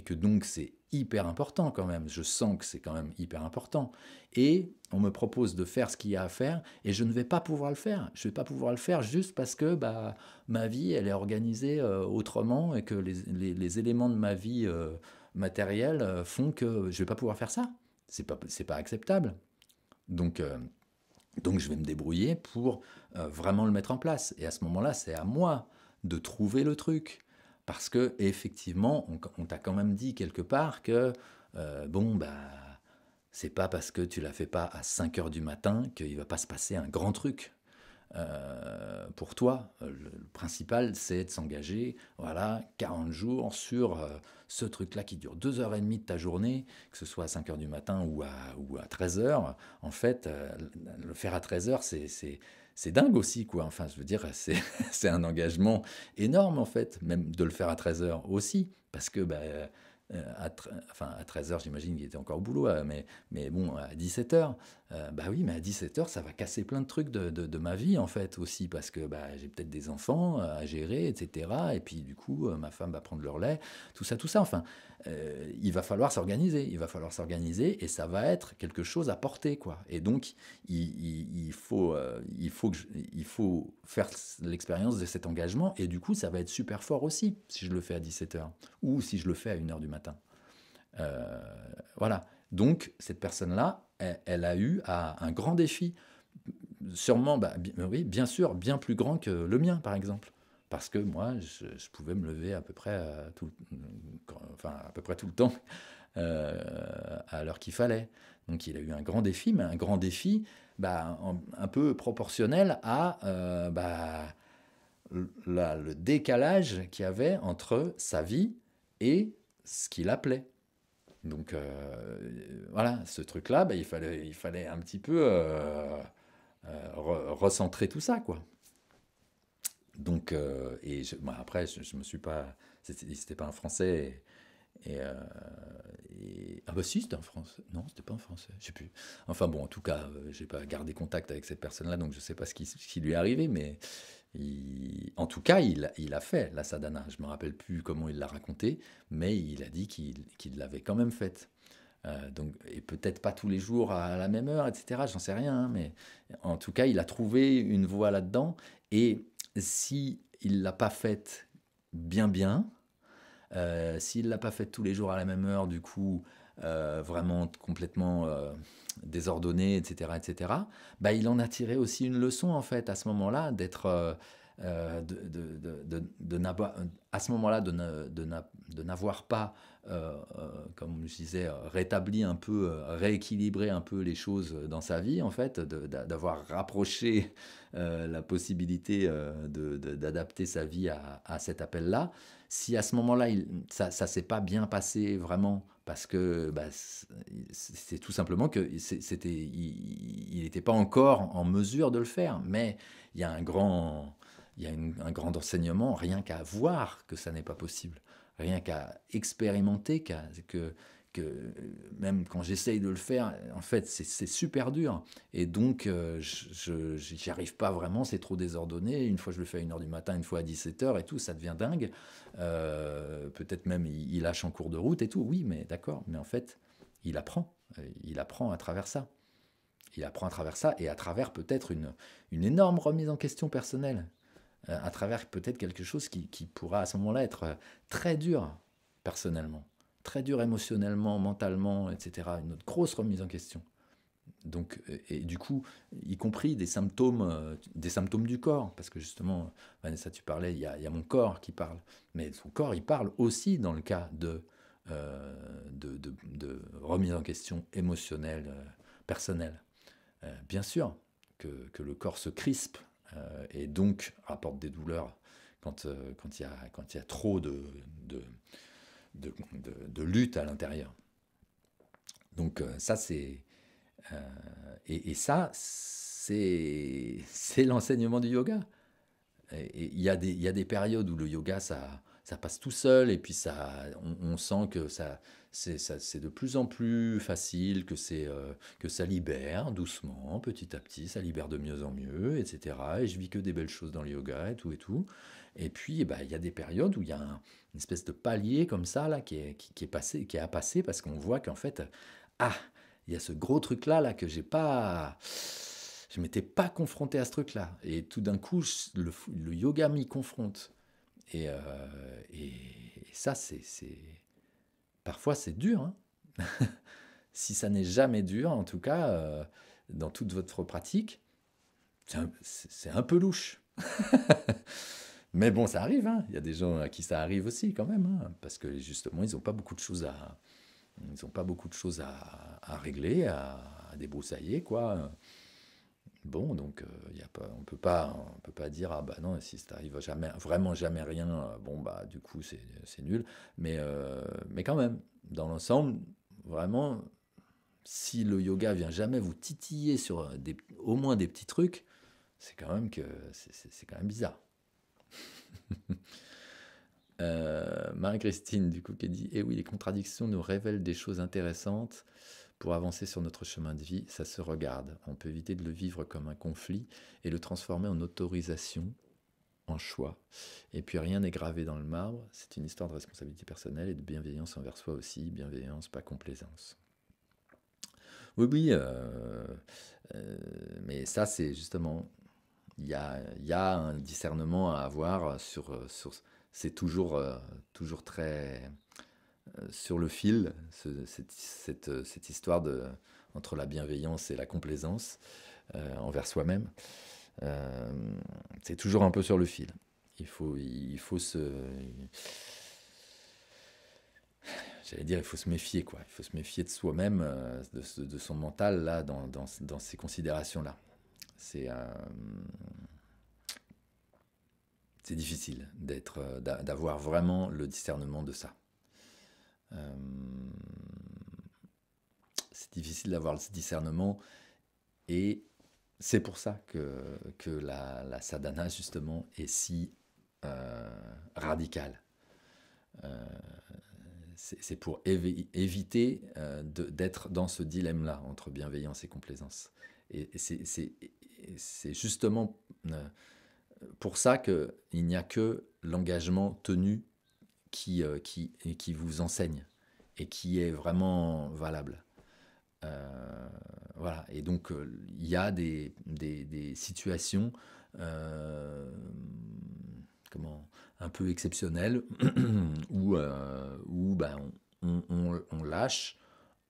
que donc c'est hyper important quand même. Je sens que c'est quand même hyper important. Et on me propose de faire ce qu'il y a à faire et je ne vais pas pouvoir le faire. Je ne vais pas pouvoir le faire juste parce que bah, ma vie, elle est organisée autrement et que les éléments de ma vie matérielle font que je ne vais pas pouvoir faire ça. C'est pas acceptable. Donc, donc je vais me débrouiller pour vraiment le mettre en place. Et à ce moment-là, c'est à moi de trouver le truc. Parce que effectivement, on t'a quand même dit quelque part que bon, bah, c'est pas parce que tu la fais pas à 5 heures du matin qu'il va pas se passer un grand truc. Pour toi, le principal, c'est de s'engager, voilà, 40 jours sur ce truc-là qui dure 2h30 de ta journée, que ce soit à 5 heures du matin ou à 13 heures. En fait, le faire à 13 heures, c'est dingue aussi, quoi. Enfin, je veux dire, c'est un engagement énorme, en fait, même de le faire à 13 heures aussi, parce que, bah, enfin, à 13 heures, j'imagine qu'il était encore au boulot, mais bon, à 17 heures, bah oui, mais à 17 heures, ça va casser plein de trucs de ma vie, en fait, aussi, parce que bah, j'ai peut-être des enfants à gérer, etc. Et puis, du coup, ma femme va prendre le relais, tout ça. Enfin, il va falloir s'organiser. Il va falloir s'organiser et ça va être quelque chose à porter, quoi. Et donc, il faut faire l'expérience de cet engagement. Et du coup, ça va être super fort aussi, si je le fais à 17 heures ou si je le fais à 1 heure du matin. Euh, voilà. Donc, cette personne-là, elle a eu un grand défi, sûrement, bah, oui, bien sûr, bien plus grand que le mien, par exemple. parce que moi, je pouvais me lever à peu près enfin, à peu près tout le temps euh, à l'heure qu'il fallait. Donc il a eu un grand défi, mais un grand défi un peu proportionnel à le décalage qu'il y avait entre sa vie et ce qu'il appelait. Donc voilà, ce truc-là, il fallait un petit peu recentrer tout ça, quoi. Donc, après, je me suis pas. C'était pas un Français. Ah bah si, c'était un Français. Non, c'était pas un Français, je sais plus. Enfin bon, en tout cas, j'ai pas gardé contact avec cette personne-là, donc je sais pas ce qui lui est arrivé, mais en tout cas, il a fait la sadhana. Je me rappelle plus comment il l'a raconté, mais il a dit qu'il l'avait quand même faite. Donc, et peut-être pas tous les jours à la même heure, etc. J'en sais rien, hein, mais en tout cas, il a trouvé une voie là-dedans. Et si il l'a pas faite bien, s'il l'a pas faite tous les jours à la même heure, du coup, vraiment complètement désordonné, etc., il en a tiré aussi une leçon en fait à ce moment-là d'être de n'avoir à ce moment-là de n'avoir pas comme je disais rétabli un peu rééquilibré un peu les choses dans sa vie en fait d'avoir rapproché la possibilité d'adapter sa vie à cet appel-là. Si à ce moment-là ça s'est pas bien passé vraiment parce que c'est tout simplement que il n'était pas encore en mesure de le faire, mais il y a un grand enseignement, rien qu'à voir que ça n'est pas possible, rien qu'à expérimenter, que même quand j'essaye de le faire, en fait, c'est super dur. Et donc, j'y arrive pas vraiment, c'est trop désordonné. Une fois, je le fais à 1h du matin, une fois à 17h et tout, ça devient dingue. Peut-être même, il lâche en cours de route et tout. Oui, mais d'accord. Mais en fait, il apprend. Il apprend à travers ça. Il apprend à travers ça et à travers peut-être une énorme remise en question personnelle. À travers peut-être quelque chose qui pourra à ce moment-là être très dur personnellement, très dur émotionnellement, mentalement, etc. Une autre grosse remise en question. Donc, et du coup, y compris des symptômes du corps, parce que justement, Vanessa, tu parlais, il y a mon corps qui parle, mais son corps, il parle aussi dans le cas de remise en question émotionnelle, personnelle. Bien sûr que le corps se crispe et donc rapporte des douleurs quand il y a trop de lutte à l'intérieur. Donc ça, c'est... et ça, c'est l'enseignement du yoga. Et il y a des périodes où le yoga, ça passe tout seul, et puis on sent que c'est de plus en plus facile, que ça libère doucement, petit à petit, ça libère de mieux en mieux, etc. Et je vis que des belles choses dans le yoga, et tout, et tout. Et puis, il y a des périodes où il y a une espèce de palier comme ça, là, qui est passé, qui est à passer, parce qu'on voit qu'en fait, il y a ce gros truc-là, que j'ai pas... Je m'étais pas confronté à ce truc-là. Et tout d'un coup, le yoga m'y confronte. Et ça, parfois, c'est dur. Hein. Si ça n'est jamais dur, en tout cas, dans toute votre pratique, c'est un peu louche. Mais bon, ça arrive. Hein. Il y a des gens à qui ça arrive aussi, quand même. Hein, parce que justement, ils n'ont pas beaucoup de choses à régler, à débroussailler, quoi. Bon, donc on peut pas dire ah bah non si ça t'arrive jamais vraiment jamais rien bon bah du coup c'est nul mais quand même dans l'ensemble vraiment si le yoga vient jamais vous titiller sur au moins des petits trucs c'est quand même que c'est quand même bizarre. Marie-Christine du coup qui dit eh oui les contradictions nous révèlent des choses intéressantes. Pour avancer sur notre chemin de vie, ça se regarde. On peut éviter de le vivre comme un conflit et le transformer en autorisation, en choix. Et puis rien n'est gravé dans le marbre. C'est une histoire de responsabilité personnelle et de bienveillance envers soi aussi. Bienveillance, pas complaisance. Oui, mais ça c'est justement... Il y a un discernement à avoir c'est toujours très sur le fil, cette histoire entre la bienveillance et la complaisance envers soi-même. C'est toujours un peu sur le fil. il faut j'allais dire, il faut se méfier, quoi. Il faut se méfier de soi-même, de son mental, là, dans ces considérations-là. C'est c'est difficile d'avoir vraiment le discernement de ça. Euh, c'est difficile d'avoir ce discernement, et c'est pour ça que la sadhana, justement, est si radicale. C'est pour éviter d'être dans ce dilemme-là entre bienveillance et complaisance. Et c'est justement pour ça qu'il n'y a que l'engagement tenu qui vous enseigne et qui est vraiment valable. Voilà. Et donc, il y a des situations comment, un peu exceptionnelles où ben, on lâche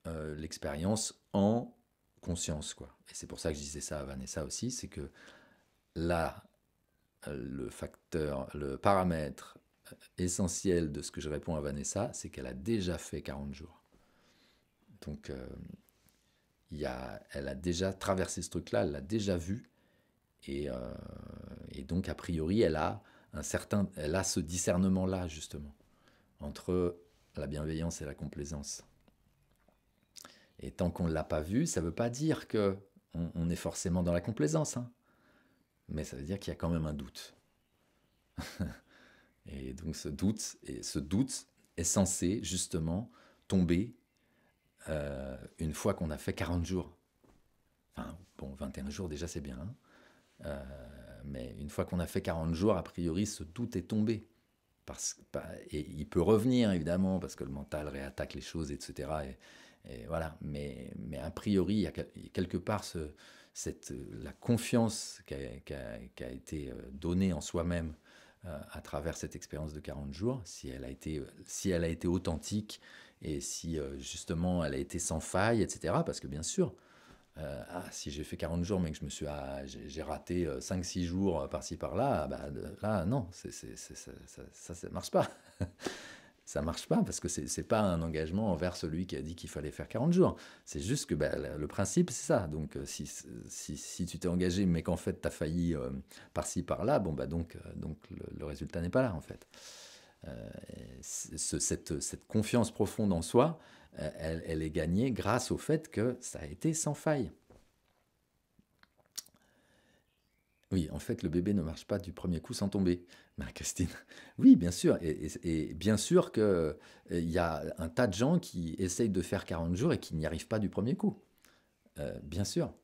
l'expérience en conscience, quoi. Et c'est pour ça que je disais ça à Vanessa aussi, c'est que là, le paramètre essentiel de ce que je réponds à Vanessa, c'est qu'elle a déjà fait 40 jours. Donc, elle a déjà traversé ce truc-là, elle l'a déjà vu, et donc, a priori, elle a ce discernement-là, justement, entre la bienveillance et la complaisance. Et tant qu'on ne l'a pas vu, ça ne veut pas dire qu'on est forcément dans la complaisance, hein. Mais ça veut dire qu'il y a quand même un doute. Et donc ce doute est censé justement tomber une fois qu'on a fait 40 jours. Enfin, bon, 21 jours déjà c'est bien, hein. Mais une fois qu'on a fait 40 jours, a priori ce doute est tombé. Et il peut revenir évidemment, parce que le mental réattaque les choses, etc. Et voilà. Mais a priori, il y a quelque part la confiance qui a été donnée en soi-même à travers cette expérience de 40 jours, si elle a été authentique, et si justement elle a été sans faille, etc. Parce que bien sûr, si j'ai fait 40 jours mais que j'ai raté 5-6 jours par-ci par-là, bah, là non, ça marche pas. Ça marche pas, parce que c'est pas un engagement envers celui qui a dit qu'il fallait faire 40 jours. C'est juste que bah, le principe, c'est ça. Donc, si tu t'es engagé, mais qu'en fait, tu as failli par-ci, par-là, bon, bah, donc le résultat n'est pas là, en fait. Cette confiance profonde en soi, elle est gagnée grâce au fait que ça a été sans faille. Oui, en fait, le bébé ne marche pas du premier coup sans tomber, Marie-Christine. Oui, bien sûr. Et bien sûr qu'il y a un tas de gens qui essayent de faire 40 jours et qui n'y arrivent pas du premier coup. Bien sûr.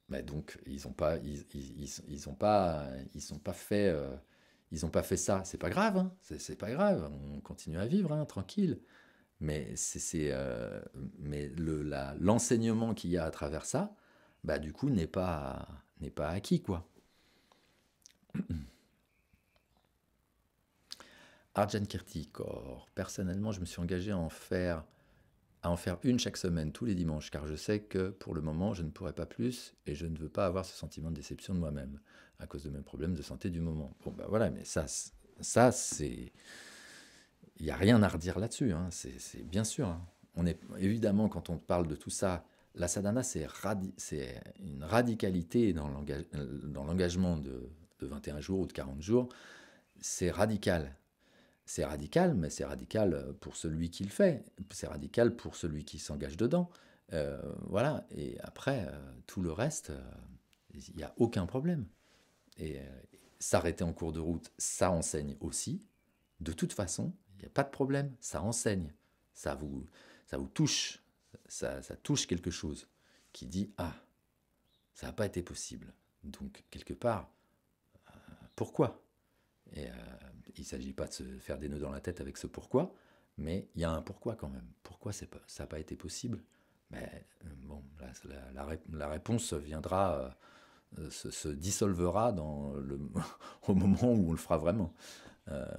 Mais donc, ils n'ont pas, ils ont pas, ils ont pas fait ça. C'est pas grave, hein. C'est pas grave. On continue à vivre, hein, tranquille. Mais mais l'enseignement qu'il y a à travers ça, bah, du coup, n'est pas acquis, quoi. Arjan Kirtikor. Personnellement, je me suis engagé à en faire une chaque semaine, tous les dimanches, car je sais que pour le moment, je ne pourrai pas plus, et je ne veux pas avoir ce sentiment de déception de moi-même, à cause de mes problèmes de santé du moment. Bon, ben voilà, mais ça c'est... Il n'y a rien à redire là-dessus, hein. C'est bien sûr, hein. Évidemment, quand on parle de tout ça, la sadhana, c'est une radicalité dans l'engagement de 21 jours ou de 40 jours. C'est radical. C'est radical, mais c'est radical pour celui qui le fait. C'est radical pour celui qui s'engage dedans. Voilà. Et après, tout le reste, il n'y a aucun problème. Et s'arrêter en cours de route, ça enseigne aussi. De toute façon, il n'y a pas de problème. Ça enseigne. Ça vous touche. Ça touche quelque chose qui dit « Ah, ça n'a pas été possible. » Donc, quelque part, pourquoi ? Et il ne s'agit pas de se faire des nœuds dans la tête avec ce pourquoi, mais il y a un pourquoi quand même. Pourquoi ça n'a pas été possible ? Mais bon, la réponse viendra, se dissolvera au moment où on le fera vraiment.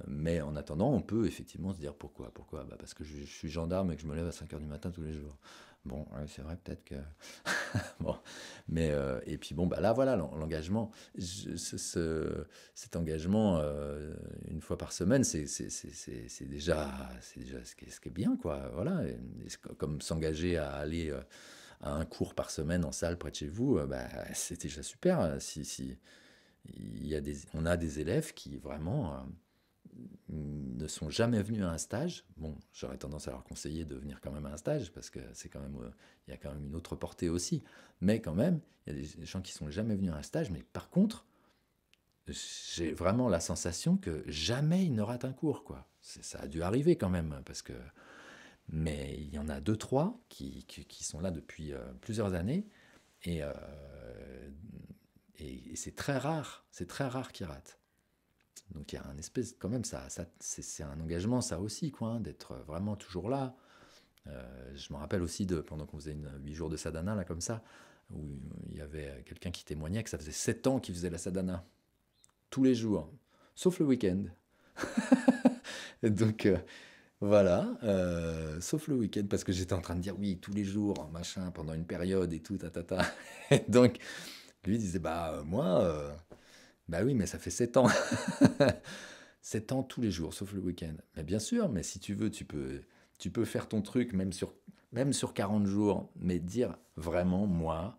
Mais en attendant, on peut effectivement se dire pourquoi. Pourquoi? Bah parce que je suis gendarme et que je me lève à 5 heures du matin tous les jours. Bon, ouais, c'est vrai, peut-être que. Bon, mais et puis bon, bah là, voilà, l'engagement, cet engagement, une fois par semaine, c'est déjà ce qui est bien, quoi. Voilà, et comme s'engager à aller à un cours par semaine en salle près de chez vous, bah, c'est déjà super. Si on a des élèves qui vraiment ne sont jamais venus à un stage. Bon, j'aurais tendance à leur conseiller de venir quand même à un stage parce que c'est quand même, il y a quand même une autre portée aussi. Mais quand même, il y a des gens qui sont jamais venus à un stage. Mais par contre, j'ai vraiment la sensation que jamais ils ne ratent un cours, quoi. Ça a dû arriver quand même parce que, mais il y en a deux, trois qui sont là depuis plusieurs années et, euh, et c'est très rare qu'ils ratent. Donc il y a un espèce, quand même, c'est un engagement, ça aussi, quoi, hein, d'être vraiment toujours là. Je me rappelle aussi pendant qu'on faisait 8 jours de sadhana, là, comme ça, où il y avait quelqu'un qui témoignait que ça faisait 7 ans qu'il faisait la sadhana, tous les jours, sauf le week-end. Donc voilà, sauf le week-end, parce que j'étais en train de dire oui, tous les jours, machin, pendant une période et tout, ta. Et donc, lui disait, bah moi, bah oui, mais ça fait 7 ans. 7 ans tous les jours, sauf le week-end. Mais bien sûr, mais si tu veux, tu peux faire ton truc même sur 40 jours, mais dire vraiment, moi,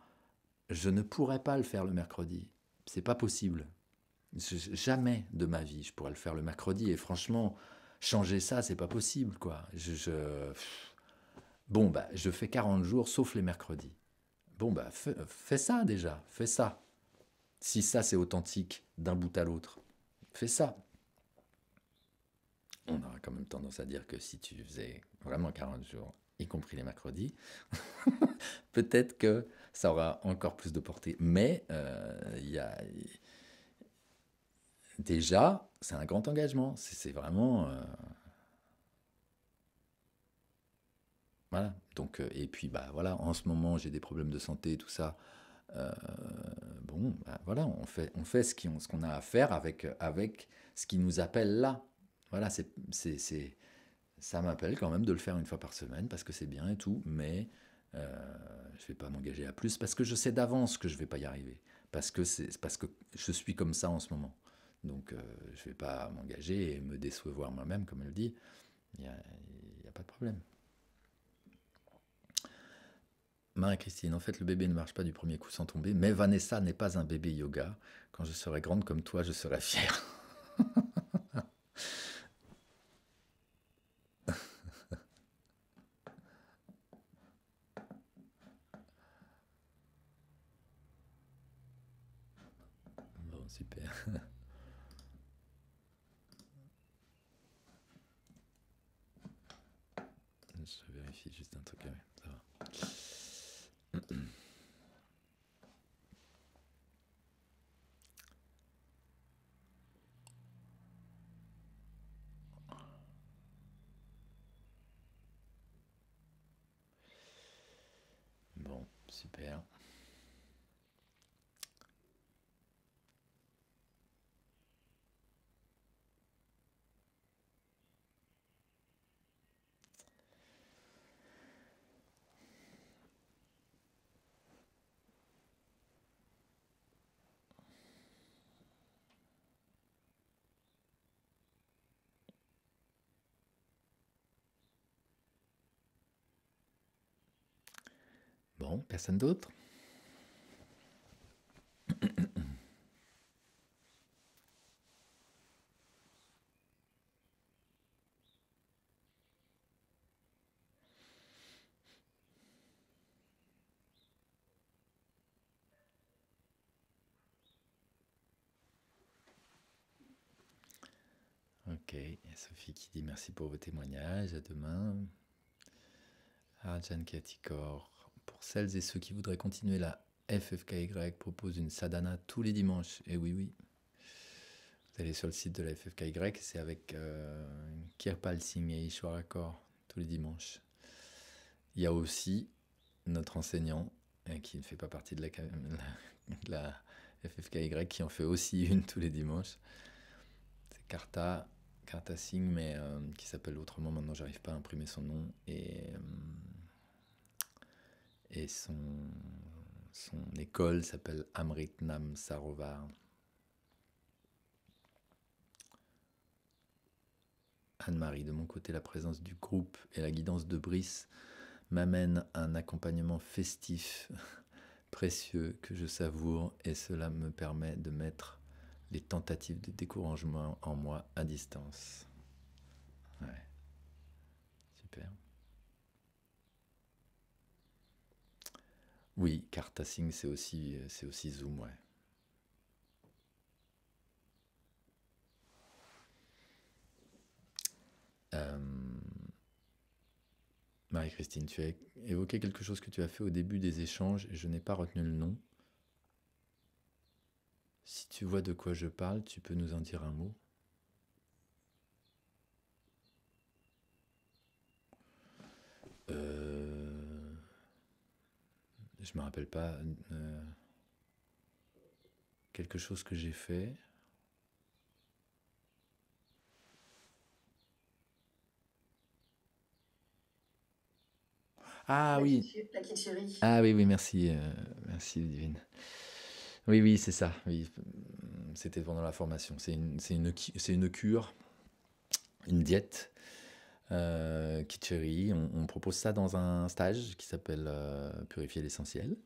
je ne pourrais pas le faire le mercredi. C'est pas possible. Jamais de ma vie, je pourrais le faire le mercredi. Et franchement, changer ça, c'est pas possible, quoi. Bon, bah, je fais 40 jours, sauf les mercredis. Bon, bah, fais ça déjà, fais ça. Si ça, c'est authentique d'un bout à l'autre, fais ça. On aura quand même tendance à dire que si tu faisais vraiment 40 jours, y compris les mercredis, peut-être que ça aura encore plus de portée. Mais déjà, c'est un grand engagement. C'est vraiment... voilà. Donc, et puis, bah, voilà, en ce moment, j'ai des problèmes de santé, tout ça. Euh, bon, bah, voilà, on fait ce qu'on a à faire avec ce qui nous appelle là. Voilà, ça m'appelle quand même de le faire une fois par semaine parce que c'est bien et tout, mais je ne vais pas m'engager à plus parce que je sais d'avance que je ne vais pas y arriver. Parce que je suis comme ça en ce moment. Donc je ne vais pas m'engager et me décevoir moi-même, comme elle dit. Il n'y a, y a pas de problème. Marie-Christine, en fait, le bébé ne marche pas du premier coup sans tomber, mais Vanessa n'est pas un bébé yoga. Quand je serai grande comme toi, je serai fière. Bon, super. Je vérifie juste un truc. Ouais, ça va. Bon, super. Bon, personne d'autre? Ok, il y a Sophie qui dit merci pour vos témoignages, à demain. Arjan Katikor, pour celles et ceux qui voudraient continuer la FFKY, propose une sadhana tous les dimanches. Et oui, oui, vous allez sur le site de la FFKY, c'est avec Kirpal Singh et Ishwara Kaur tous les dimanches. Il y a aussi notre enseignant, qui ne fait pas partie de la FFKY, qui en fait aussi une tous les dimanches. C'est Karta Kartasing, mais qui s'appelle autrement maintenant, j'arrive pas à imprimer son nom. Et son école s'appelle Amritnam Sarovar. Anne-Marie, de mon côté, la présence du groupe et la guidance de Brice m'amène un accompagnement festif précieux que je savoure et cela me permet de mettre les tentatives de découragement en moi à distance. Ouais, super. Oui, Kartasing, c'est aussi Zoom, ouais. Euh, Marie-Christine, tu as évoqué quelque chose que tu as fait au début des échanges et je n'ai pas retenu le nom. Si tu vois de quoi je parle, tu peux nous en dire un mot? Je me rappelle pas. Quelque chose que j'ai fait. Ah oui. La kitscheri. Ah oui, oui, merci. Merci, Divine. Oui, oui, c'est ça. Oui. C'était pendant la formation. C'est une cure, une diète. Kitscheri. On propose ça dans un stage qui s'appelle Purifier l'essentiel.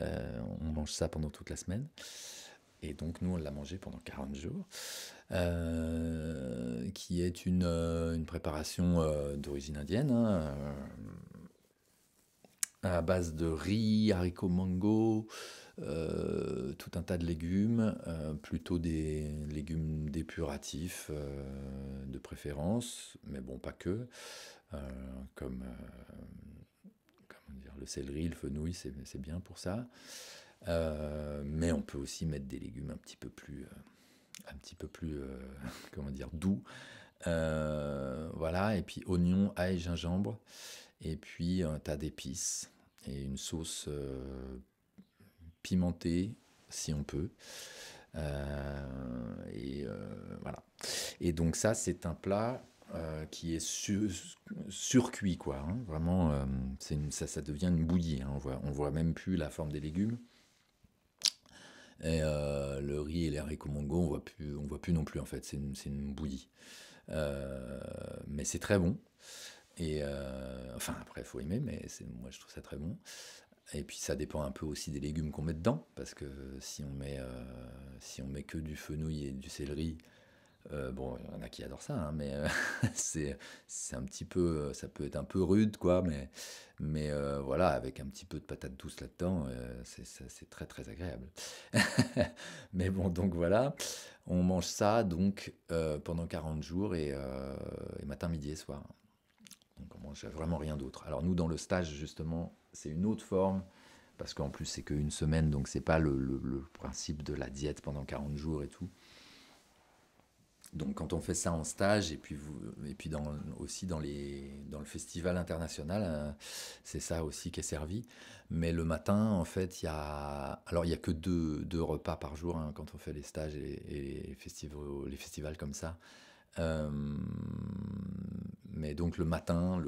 On mange ça pendant toute la semaine. Et donc, nous, on l'a mangé pendant 40 jours. Qui est une préparation d'origine indienne, hein, à base de riz, haricots mango, tout un tas de légumes, plutôt des légumes dépuratifs de préférence, mais bon, pas que, comme comment dire, le céleri, le fenouil, c'est bien pour ça. Mais on peut aussi mettre des légumes un petit peu plus comment dire, doux. Voilà, et puis oignon, ail, gingembre, et puis un tas d'épices et une sauce pimentée, si on peut. Voilà. Et donc ça, c'est un plat qui est surcuit, quoi. Hein. Vraiment, ça devient une bouillie. Hein. On voit même plus la forme des légumes. Et le riz et les haricots mongo, on voit plus non plus en fait. C'est une bouillie. Mais c'est très bon. Et enfin, après, il faut aimer, mais moi je trouve ça très bon. Et puis ça dépend un peu aussi des légumes qu'on met dedans, parce que si on met que du fenouil et du céleri, bon, il y en a qui adorent ça, hein, mais c'est c'est un petit peu, ça peut être un peu rude, quoi, mais voilà, avec un petit peu de patate douce là-dedans, c'est très très agréable. Mais bon, donc voilà, on mange ça donc pendant 40 jours et matin, midi et soir. Donc on mange vraiment rien d'autre. Alors nous, dans le stage, justement, c'est une autre forme, parce qu'en plus c'est qu'une semaine, donc c'est pas le principe de la diète pendant 40 jours et tout. Donc quand on fait ça en stage et puis aussi dans le festival international, c'est ça aussi qui est servi. Mais le matin, en fait, il y a que deux repas par jour hein, quand on fait les stages et les festivals comme ça. Euh, mais donc le matin,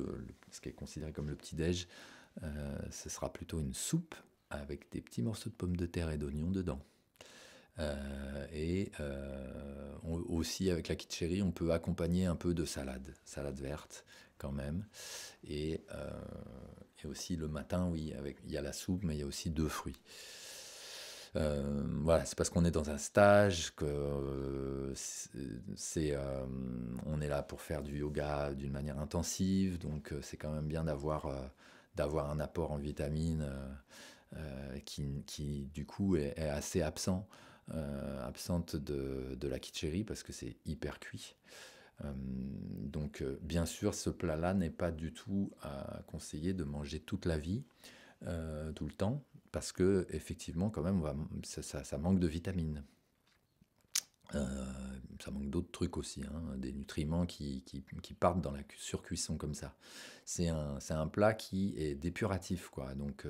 ce qui est considéré comme le petit-déj, ce sera plutôt une soupe avec des petits morceaux de pommes de terre et d'oignons dedans. Aussi avec la kitscheri, on peut accompagner un peu de salade verte quand même. Et, euh, et aussi le matin, oui, il y a la soupe, mais il y a aussi deux fruits. Voilà, c'est parce qu'on est dans un stage que on est là pour faire du yoga d'une manière intensive, donc c'est quand même bien d'avoir un apport en vitamines qui du coup est assez absente de la kitscheri parce que c'est hyper cuit. Donc bien sûr, ce plat-là n'est pas du tout à conseiller de manger toute la vie, tout le temps, parce que effectivement, quand même, ça manque de vitamines. Euh, Ça manque d'autres trucs aussi, hein, des nutriments qui partent dans la surcuisson comme ça. C'est un plat qui est dépuratif, quoi. Donc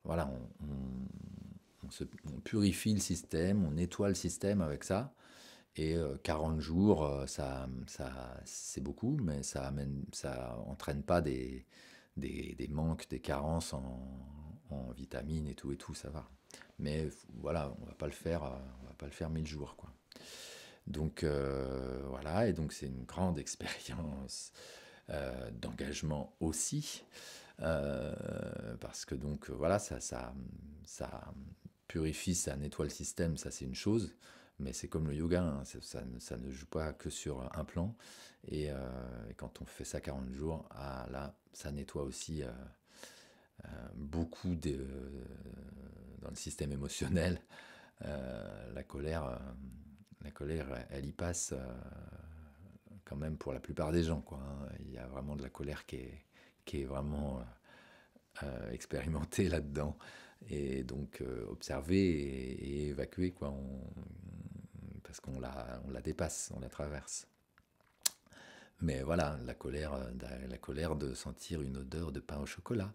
voilà, on purifie le système, on nettoie le système avec ça. Et 40 jours, c'est beaucoup, mais ça entraîne pas des manques, des carences en vitamines et tout, ça va. Mais voilà, on va pas le faire 1000 jours, quoi. Donc voilà, et donc c'est une grande expérience d'engagement aussi, euh, parce que donc voilà, ça purifie, ça nettoie le système, ça c'est une chose, mais c'est comme le yoga, hein, ça ne joue pas que sur un plan, et quand on fait ça 40 jours, ah, là, ça nettoie aussi beaucoup dans le système émotionnel. La colère, elle y passe quand même pour la plupart des gens, quoi, hein. Il y a vraiment de la colère qui est vraiment expérimentée là-dedans. Et donc observer et évacuer, quoi, parce on la dépasse, on la traverse. Mais voilà, la colère de sentir une odeur de pain au chocolat.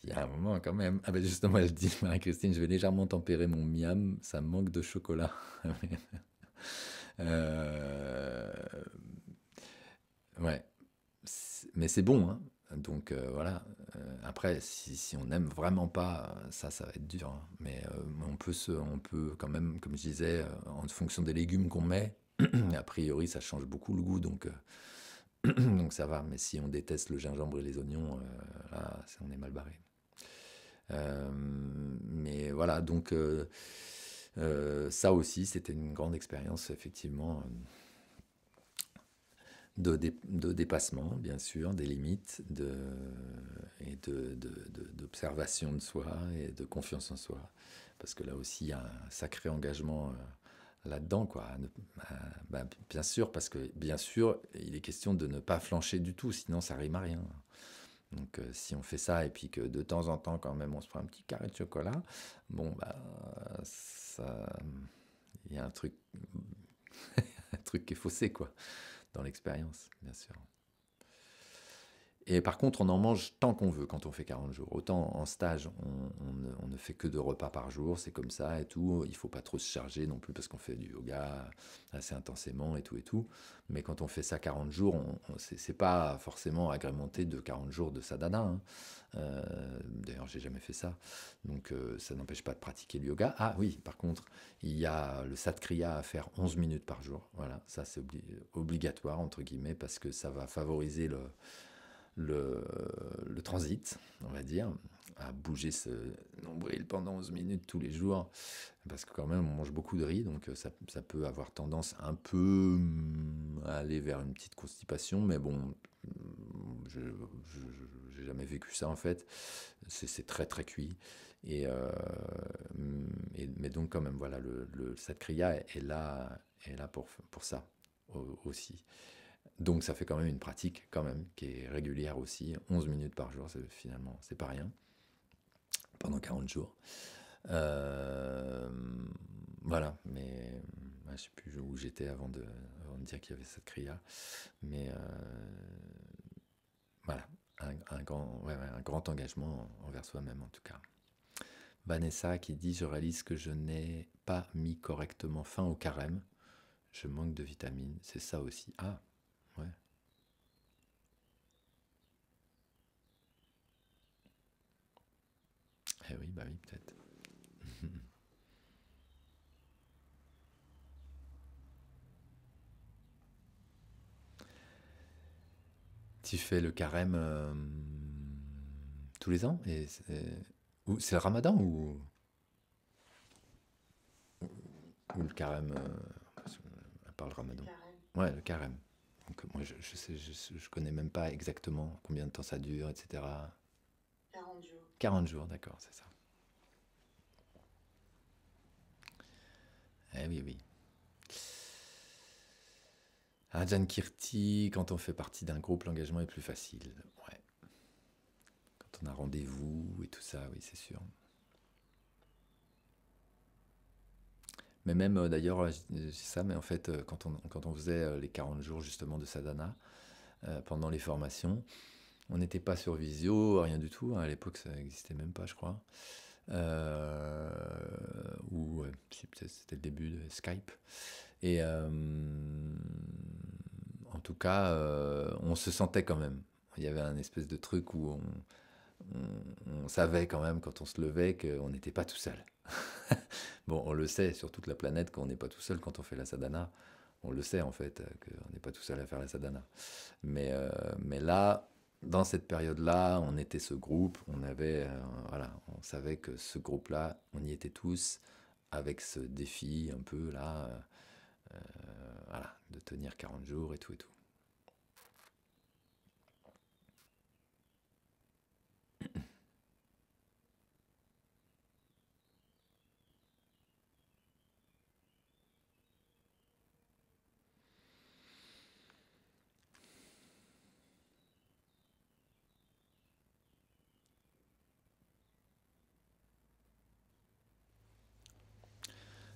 Il y a un moment quand même. Ah ben justement, elle dit, Marie-Christine, je vais légèrement tempérer mon miam, ça manque de chocolat. Euh, ouais, mais c'est bon, hein. Donc voilà. Après, si on n'aime vraiment pas, ça va être dur, hein. Mais on peut quand même, comme je disais, en fonction des légumes qu'on met, a priori, ça change beaucoup le goût, donc ça va. Mais si on déteste le gingembre et les oignons, là, on est mal barré. Mais voilà, donc ça aussi, c'était une grande expérience, effectivement, de dépassement, bien sûr, des limites, d'observation de soi et de confiance en soi. Parce que là aussi, il y a un sacré engagement là-dedans, quoi. Bah, bien sûr, parce que bien sûr, il est question de ne pas flancher du tout, sinon ça rime à rien. Donc si on fait ça et puis que de temps en temps quand même on se prend un petit carré de chocolat, bon bah ça, il y a un truc, un truc qui est faussé, quoi, dans l'expérience, bien sûr. Et par contre, on en mange tant qu'on veut quand on fait 40 jours. Autant en stage, on ne fait que 2 repas par jour, c'est comme ça et tout. Il faut pas trop se charger non plus parce qu'on fait du yoga assez intensément et tout et tout. Mais quand on fait ça 40 jours, c'est pas forcément agrémenté de 40 jours de sadhana, hein. D'ailleurs, j'ai jamais fait ça. Donc ça n'empêche pas de pratiquer le yoga. Ah oui, par contre, il y a le satkriya à faire 11 minutes par jour. Voilà, ça c'est obligatoire, entre guillemets, parce que ça va favoriser le, le transit, on va dire, à bouger ce nombril pendant 11 minutes tous les jours, parce que quand même on mange beaucoup de riz, donc ça peut avoir tendance un peu à aller vers une petite constipation, mais bon, je j'ai jamais vécu ça en fait, c'est très très cuit, et, euh, mais donc quand même voilà, le Satkriya est là pour ça aussi. Donc ça fait quand même une pratique quand même qui est régulière aussi, 11 minutes par jour, finalement c'est pas rien, pendant 40 jours. Euh, voilà, mais ouais, je sais plus où j'étais avant de dire qu'il y avait cette cria, mais voilà, un grand engagement envers soi-même en tout cas. Vanessa qui dit: je réalise que je n'ai pas mis correctement fin au carême, je manque de vitamines, c'est ça aussi. Ah, ouais. Eh oui, bah oui, peut-être. Tu fais le carême tous les ans et c'est le ramadan ou le carême à part le Le ramadan. carême. Ouais, le carême. Donc moi je connais même pas exactement combien de temps ça dure, etc. 40 jours. 40 jours, d'accord, c'est ça. Eh oui, oui. Ah, Jan Kirti, quand on fait partie d'un groupe, l'engagement est plus facile. Ouais. Quand on a rendez-vous et tout ça, oui, c'est sûr. Mais même d'ailleurs, c'est ça, mais en fait, quand on faisait les 40 jours justement de sadhana, pendant les formations, on n'était pas sur visio, rien du tout, hein. À l'époque, ça n'existait même pas, je crois. euh, ou c'était le début de Skype. Et en tout cas, on se sentait quand même. Il y avait un espèce de truc où on savait quand même quand on se levait qu'on n'était pas tout seul. Bon, on le sait sur toute la planète qu'on n'est pas tout seul quand on fait la sadhana. On le sait en fait, qu'on n'est pas tout seul à faire la sadhana. Mais là, dans cette période-là, on était ce groupe, on avait, voilà, on savait que ce groupe-là, on y était tous, avec ce défi un peu là, voilà, de tenir 40 jours et tout et tout.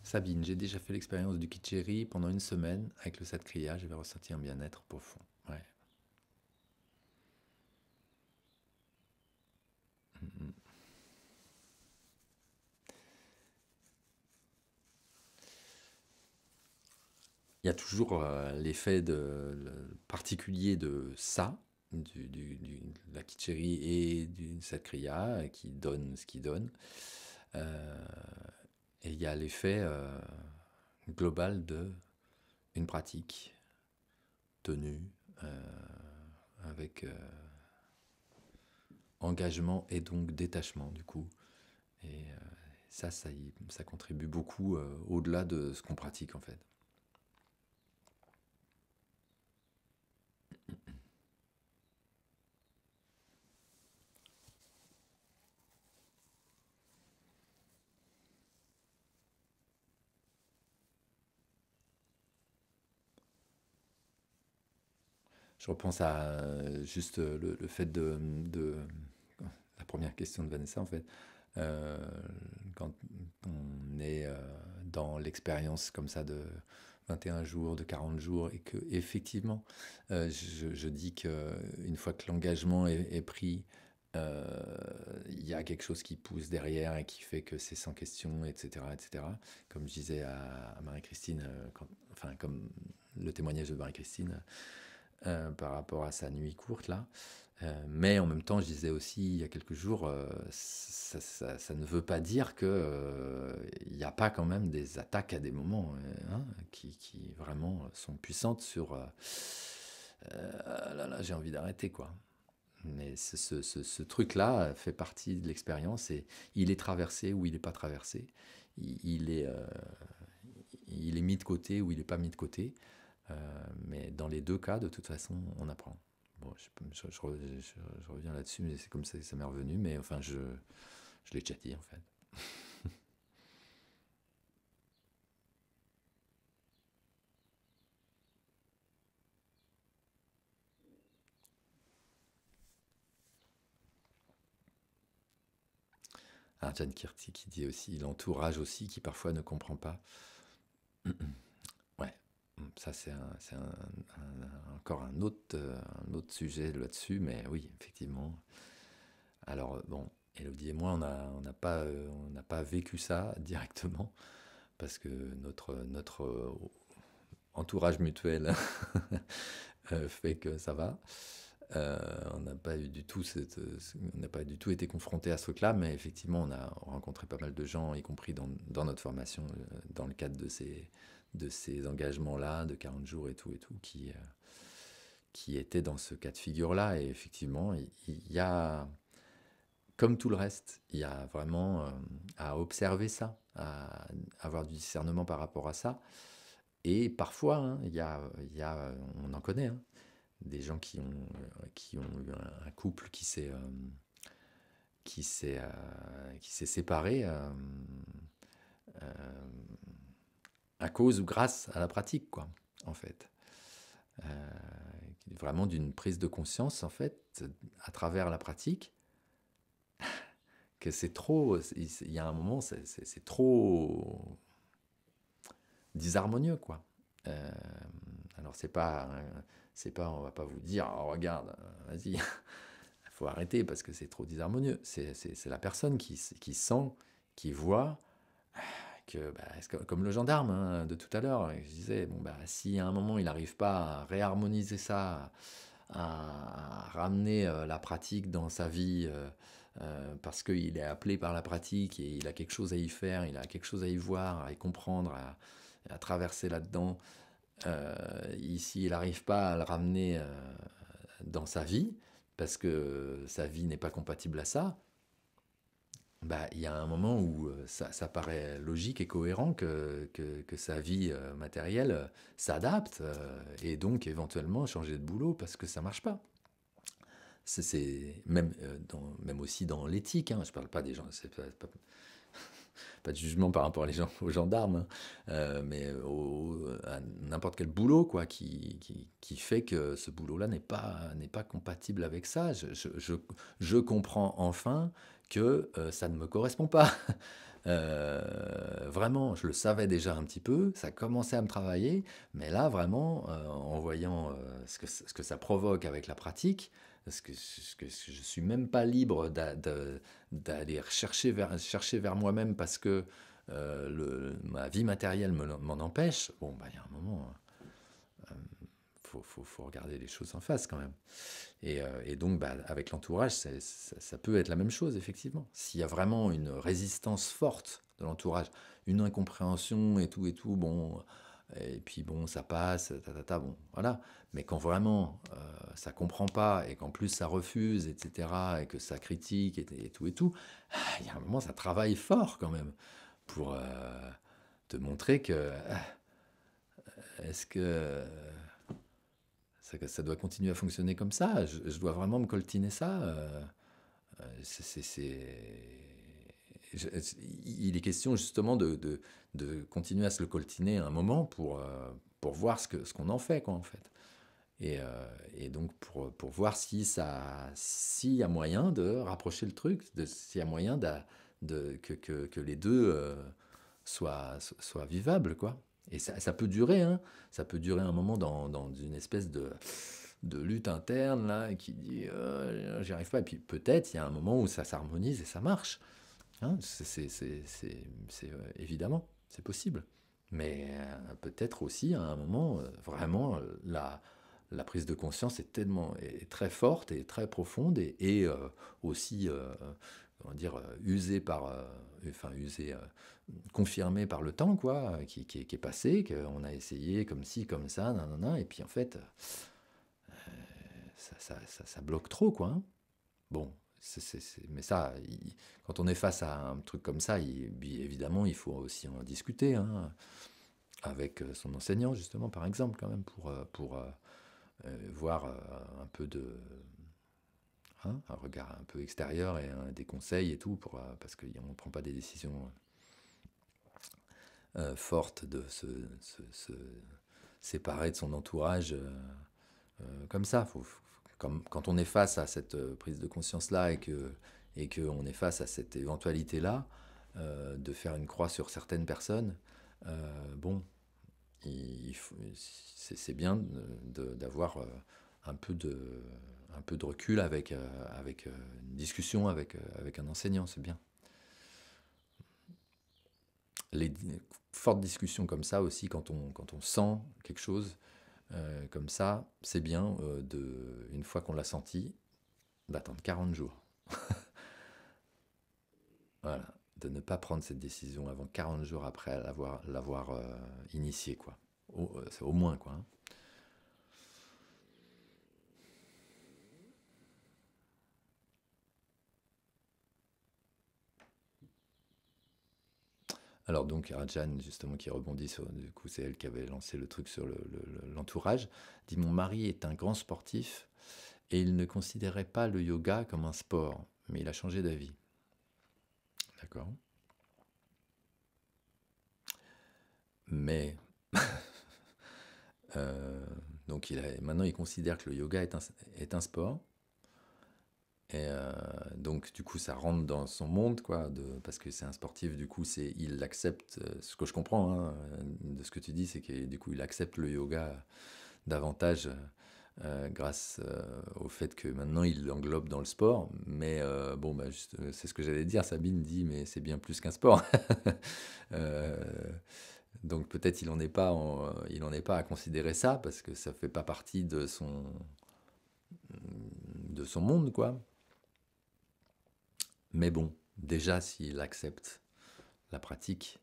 Sabine, j'ai déjà fait l'expérience du Kicheri pendant une semaine avec le Satkriya, j'avais ressenti un bien-être profond. Ouais. Mm, mm. Il y a toujours l'effet particulier de ça, de la Kicheri et du Satkriya, qui donne ce qu'il donne. Euh, et il y a l'effet global de une pratique tenue, avec engagement et donc détachement du coup. Et ça contribue beaucoup au-delà de ce qu'on pratique en fait. Je repense à juste le fait de la première question de Vanessa en fait. Euh, Quand on est dans l'expérience comme ça de 21 jours, de 40 jours, et que effectivement, je dis qu'une fois que l'engagement est pris, euh, il y a quelque chose qui pousse derrière et qui fait que c'est sans question, etc., etc. Comme je disais à Marie-Christine, enfin comme le témoignage de Marie-Christine par rapport à sa nuit courte là. Mais en même temps, je disais aussi il y a quelques jours, ça ne veut pas dire que il n'y a pas quand même des attaques à des moments hein, qui vraiment sont puissantes sur. Là, j'ai envie d'arrêter quoi. Mais ce truc-là fait partie de l'expérience et il est traversé ou il n'est pas traversé. Il est, il est mis de côté ou il n'est pas mis de côté. Mais dans les deux cas, de toute façon, on apprend. Bon, je reviens là-dessus, mais c'est comme ça que ça m'est revenu. Mais enfin, je l'ai déjà dit en fait. Ah, Jan Kirti qui dit aussi l'entourage aussi qui parfois ne comprend pas. Ouais, ça encore un autre sujet là-dessus, mais oui, effectivement. Alors bon, Elodie et moi, on n'a pas vécu ça directement parce que notre entourage mutuel fait que ça va. On n'a pas eu du tout on n'a pas du tout été confronté à ce truc-là, mais effectivement, on a rencontré pas mal de gens, y compris dans notre formation, dans le cadre de ces engagements-là, de 40 jours et tout, qui étaient dans ce cas de figure-là. Et effectivement, il y a, comme tout le reste, il y a vraiment à observer ça, à avoir du discernement par rapport à ça. Et parfois, hein, on en connaît, hein, des gens qui ont eu un couple qui s'est séparé euh, à cause ou grâce à la pratique, quoi, en fait. Euh, Vraiment d'une prise de conscience, en fait, à travers la pratique, que c'est trop. Il y a un moment, c'est trop disharmonieux, quoi. Euh, alors, c'est pas, on va pas vous dire, oh, regarde, vas-y, faut arrêter parce que c'est trop disharmonieux. C'est la personne qui sent, qui voit que, bah, comme le gendarme hein, de tout à l'heure, je disais, bon, bah, si à un moment il n'arrive pas à réharmoniser ça, à ramener la pratique dans sa vie, parce qu'il est appelé par la pratique et il a quelque chose à y faire, il a quelque chose à y voir, à y comprendre, à traverser là-dedans. Ici, il n'arrive pas à le ramener dans sa vie, parce que sa vie n'est pas compatible à ça, bah, il y a un moment où ça paraît logique et cohérent que sa vie matérielle s'adapte et donc éventuellement changer de boulot parce que ça marche pas. C'est même, même aussi dans l'éthique, hein, je parle pas des gens, c'est pas de jugement par rapport aux gendarmes, hein, mais à n'importe quel boulot quoi, qui fait que ce boulot-là n'est pas compatible avec ça. Je comprends enfin que ça ne me correspond pas. Vraiment, je le savais déjà un petit peu, ça commençait à me travailler, mais là vraiment, en voyant ce que ça provoque avec la pratique, je suis même pas libre d'aller chercher vers moi-même parce que ma vie matérielle m'en empêche, bon, bah, il y a un moment, faut regarder les choses en face quand même. Et donc, bah, avec l'entourage, ça peut être la même chose, effectivement. S'il y a vraiment une résistance forte de l'entourage, une incompréhension et tout, bon, et puis bon, ça passe, bon, voilà. Mais quand vraiment ça comprend pas et qu'en plus ça refuse, etc., et que ça critique et tout, il y a un moment, ça travaille fort quand même pour te montrer que est-ce que ça doit continuer à fonctionner comme ça. Je dois vraiment me coltiner ça. Il est question justement de continuer à se le coltiner un moment pour voir ce qu'on en fait, quoi, en fait. Et donc pour voir s'il y a moyen de rapprocher le truc, s'il y a moyen que les deux soient vivables, quoi. Et ça peut durer, hein. Ça peut durer un moment dans une espèce de lutte interne, là, qui dit j'y arrive pas. Et puis peut-être il y a un moment où ça s'harmonise et ça marche. Hein. Évidemment, c'est possible. Mais peut-être aussi à un moment, vraiment, la prise de conscience est très forte et très profonde et aussi, comment dire, usée confirmée par le temps, quoi, qui est passé, qu'on a essayé comme ci, comme ça, nanana, et puis en fait, ça bloque trop, quoi. Hein. Bon, mais ça, quand on est face à un truc comme ça, évidemment, il faut aussi en discuter hein, avec son enseignant, justement, par exemple, quand même, pour voir un peu un regard un peu extérieur et des conseils et tout, parce qu'on ne prend pas des décisions fortes de se séparer de son entourage comme ça. Quand on est face à cette prise de conscience-là et qu'on est face à cette éventualité-là, de faire une croix sur certaines personnes, bon, c'est bien d'avoir un peu de recul avec une discussion avec un enseignant, c'est bien. Les fortes discussions comme ça aussi, quand on sent quelque chose comme ça, c'est bien, une fois qu'on l'a senti, d'attendre 40 jours. Voilà, de ne pas prendre cette décision avant 40 jours après l'avoir initiée, quoi. C'est au moins, quoi. Hein. Alors donc Rajan, justement, qui rebondit sur, du coup, c'est elle qui avait lancé le truc sur l'entourage, dit: mon mari est un grand sportif et il ne considérait pas le yoga comme un sport, mais il a changé d'avis. D'accord. Mais donc maintenant il considère que le yoga est un sport. Et donc du coup ça rentre dans son monde quoi, parce que c'est un sportif, du coup il accepte, ce que je comprends hein, de ce que tu dis, c'est que du coup il accepte le yoga davantage grâce au fait que maintenant il l'englobe dans le sport. Mais bon, bah, c'est ce que j'allais dire. Sabine dit, mais c'est bien plus qu'un sport. Euh, donc peut-être il en est pas à considérer ça parce que ça fait pas partie de son monde, quoi. Mais bon, déjà s'il accepte la pratique,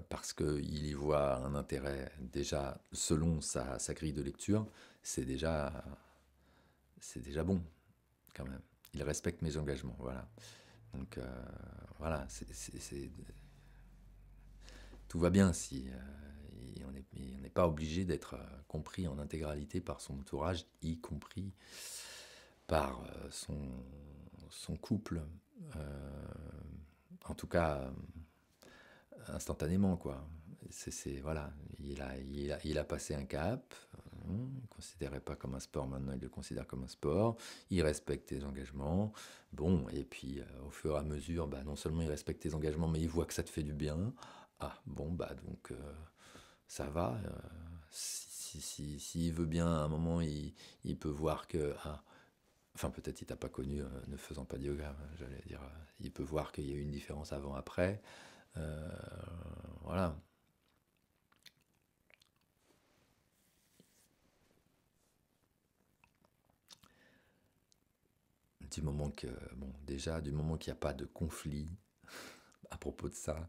parce qu'il y voit un intérêt déjà selon sa grille de lecture, c'est déjà, c'est déjà bon quand même. Il respecte mes engagements, voilà. Donc voilà, tout va bien si on n'est pas obligé d'être compris en intégralité par son entourage, y compris par son couple. Euh, En tout cas, instantanément, quoi. Voilà, il a passé un cap. Il ne considérait pas comme un sport, maintenant il le considère comme un sport. Il respecte tes engagements. Bon, et puis au fur et à mesure, bah, non seulement il respecte tes engagements, mais il voit que ça te fait du bien. Ah, bon, bah donc ça va. S'il veut bien, à un moment, il peut voir que. Ah, enfin, peut-être il t'a pas connu ne faisant pas de yoga, j'allais dire. Il peut voir qu'il y a eu une différence avant-après. Euh, voilà. Du moment que, bon, déjà, du moment qu'il n'y a pas de conflit à propos de ça,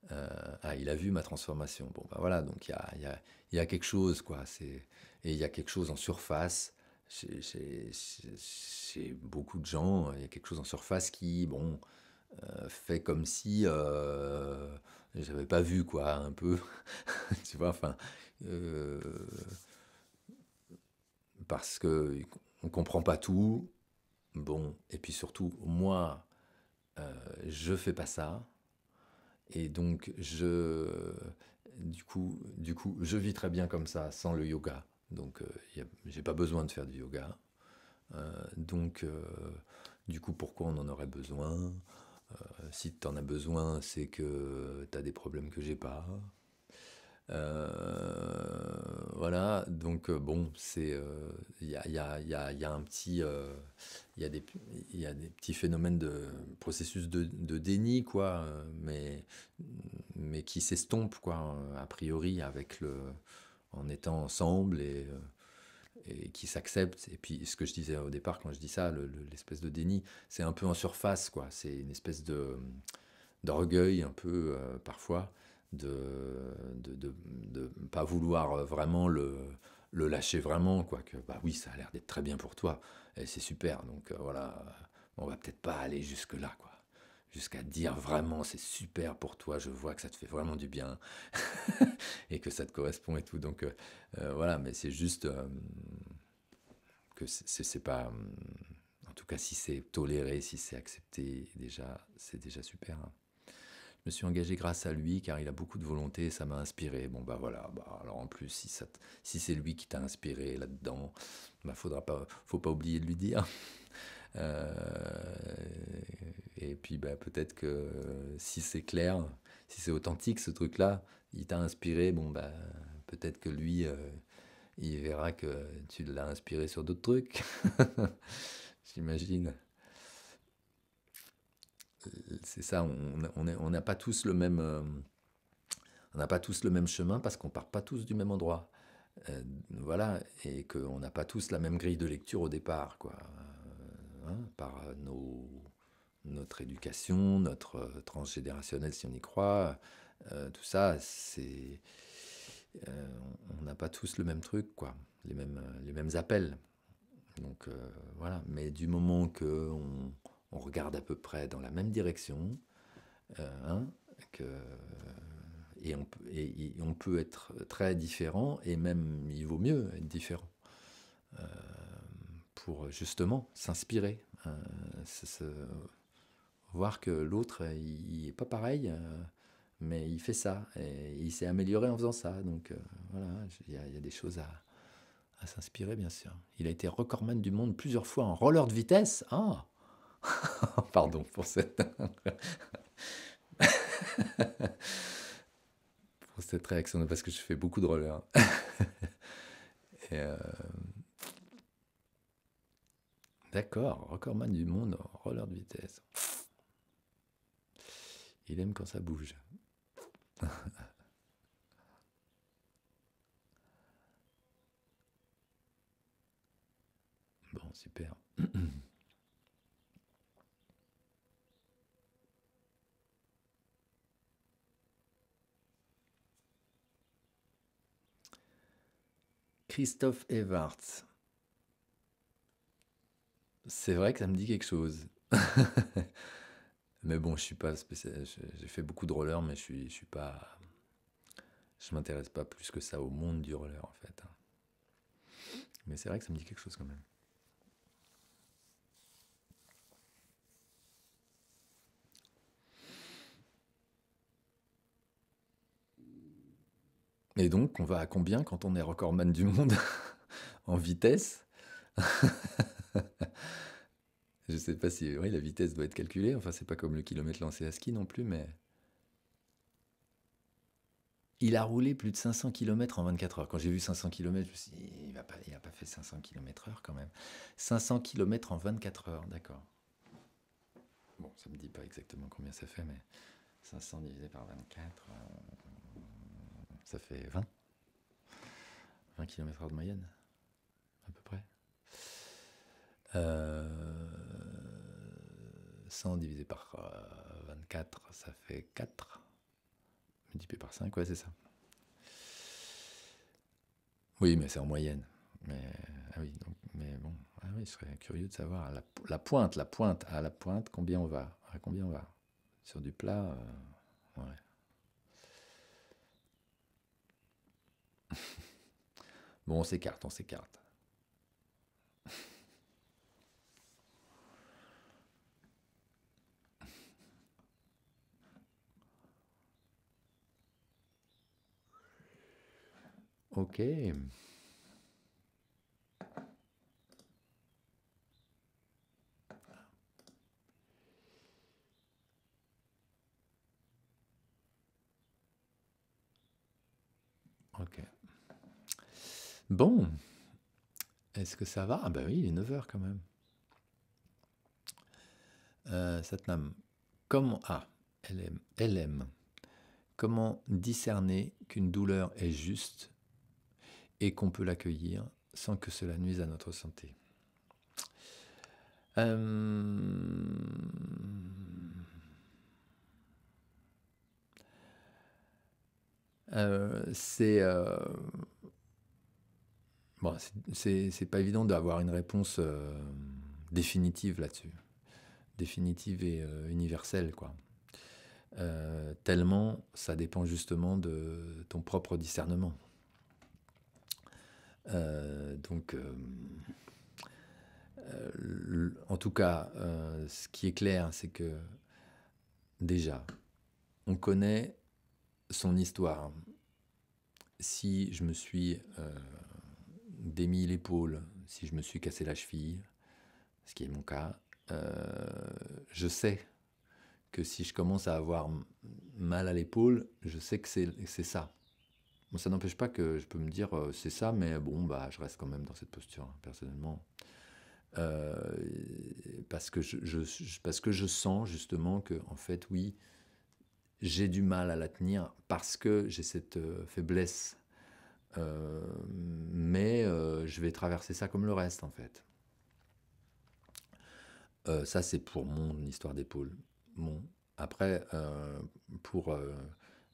ah, il a vu ma transformation. Bon, bah voilà, donc il y a quelque chose, quoi. Et il y a quelque chose en surface. Chez beaucoup de gens, il y a quelque chose en surface qui, bon, fait comme si j'avais pas vu, quoi, un peu. Tu vois, enfin, euh, parce que on comprend pas tout. Bon, et puis surtout, moi, je fais pas ça. Et donc, du coup, je vis très bien comme ça, sans le yoga. Donc, j'ai pas besoin de faire du yoga. Donc, du coup, pourquoi on en aurait besoin? Si tu en as besoin, c'est que tu as des problèmes que j'ai pas. Voilà, donc bon, il y a un petit, il y a des, il y a des petits phénomènes de processus de déni, quoi, mais qui s'estompent, quoi, a priori, en étant ensemble et qui s'acceptent. Et puis, ce que je disais au départ, quand je dis ça, l'espèce de déni, c'est un peu en surface, quoi. C'est une espèce d'orgueil, un peu, parfois, de pas vouloir vraiment le lâcher vraiment, quoi. Que, bah oui, ça a l'air d'être très bien pour toi, et c'est super. Donc, voilà, on va peut-être pas aller jusque-là, quoi. Jusqu'à dire vraiment c'est super pour toi, je vois que ça te fait vraiment du bien et que ça te correspond et tout. Donc voilà, mais c'est juste que c'est pas. En tout cas, si c'est toléré, si c'est accepté, déjà, c'est déjà super, hein. Je me suis engagé grâce à lui car il a beaucoup de volonté et ça m'a inspiré. Bon bah voilà, bah alors en plus si c'est lui qui t'a inspiré là-dedans, bah faut pas oublier de lui dire. Euh, et puis bah, peut-être que si c'est clair, si c'est authentique ce truc-là, il t'a inspiré, bon bah peut-être que lui il verra que tu l'as inspiré sur d'autres trucs. J'imagine. C'est ça, on n'a pas tous le même, on n'a pas tous le même chemin parce qu'on part pas tous du même endroit. Voilà, et qu'on n'a pas tous la même grille de lecture au départ, quoi. Hein, par notre éducation, notre transgénérationnel si on y croit, tout ça, euh, on n'a pas tous le même truc, quoi, les mêmes appels. Donc voilà, mais du moment que on regarde à peu près dans la même direction, hein, que et on peut être très différent, et même il vaut mieux être différent pour justement s'inspirer, voir que l'autre, il est pas pareil, mais il fait ça, et il s'est amélioré en faisant ça. Donc voilà, il y a des choses à s'inspirer, bien sûr. Il a été recordman du monde plusieurs fois en roller de vitesse. Ah, pardon pour cette réaction, parce que je fais beaucoup de roller. Et, D'accord, recordman du monde en roller de vitesse. Il aime quand ça bouge. Bon, super. Christophe Evarts. C'est vrai que ça me dit quelque chose. Mais bon, je suis pas spécial. J'ai fait beaucoup de roller, mais je suis pas. Je m'intéresse pas plus que ça au monde du roller en fait. Mais c'est vrai que ça me dit quelque chose quand même. Et donc, on va à combien quand on est recordman du monde en vitesse? Je sais pas si, oui, la vitesse doit être calculée. Enfin, c'est pas comme le kilomètre lancé à ski non plus, mais il a roulé plus de 500 km en 24 heures. Quand j'ai vu 500 km, je me suis dit, il a pas fait 500 km/h quand même. 500 km en 24 heures, d'accord. Bon, ça me dit pas exactement combien ça fait, mais 500 divisé par 24, ça fait 20 km/h de moyenne, à peu près. 100 divisé par 24, ça fait 4. Multiplié par 5, ouais, c'est ça. Oui, mais c'est en moyenne. Mais, ah oui, donc, mais bon, ah oui, je serais curieux de savoir la pointe, à la pointe, combien on va. À combien on va. Sur du plat, ouais. Bon, on s'écarte, on s'écarte. Ok. Ok. Bon. Est-ce que ça va? Ah bah oui, il est 9 h quand même. Satnam. Comment... Ah, LM. Comment discerner qu'une douleur est juste et qu'on peut l'accueillir sans que cela nuise à notre santé? C'est bon, c'est pas évident d'avoir une réponse définitive là-dessus, définitive et universelle, quoi. Tellement ça dépend justement de ton propre discernement. Donc, en tout cas, ce qui est clair, c'est que déjà, on connaît son histoire. Si je me suis démis l'épaule, si je me suis cassé la cheville, ce qui est mon cas, je sais que si je commence à avoir mal à l'épaule, je sais que c'est ça. Bon, ça n'empêche pas que je peux me dire c'est ça, mais bon, bah, je reste quand même dans cette posture, hein, personnellement. Euh, parce que je sens justement que, en fait, oui, j'ai du mal à la tenir parce que j'ai cette faiblesse. Mais je vais traverser ça comme le reste, en fait. Ça, c'est pour mon histoire d'épaule. Bon. Après, pour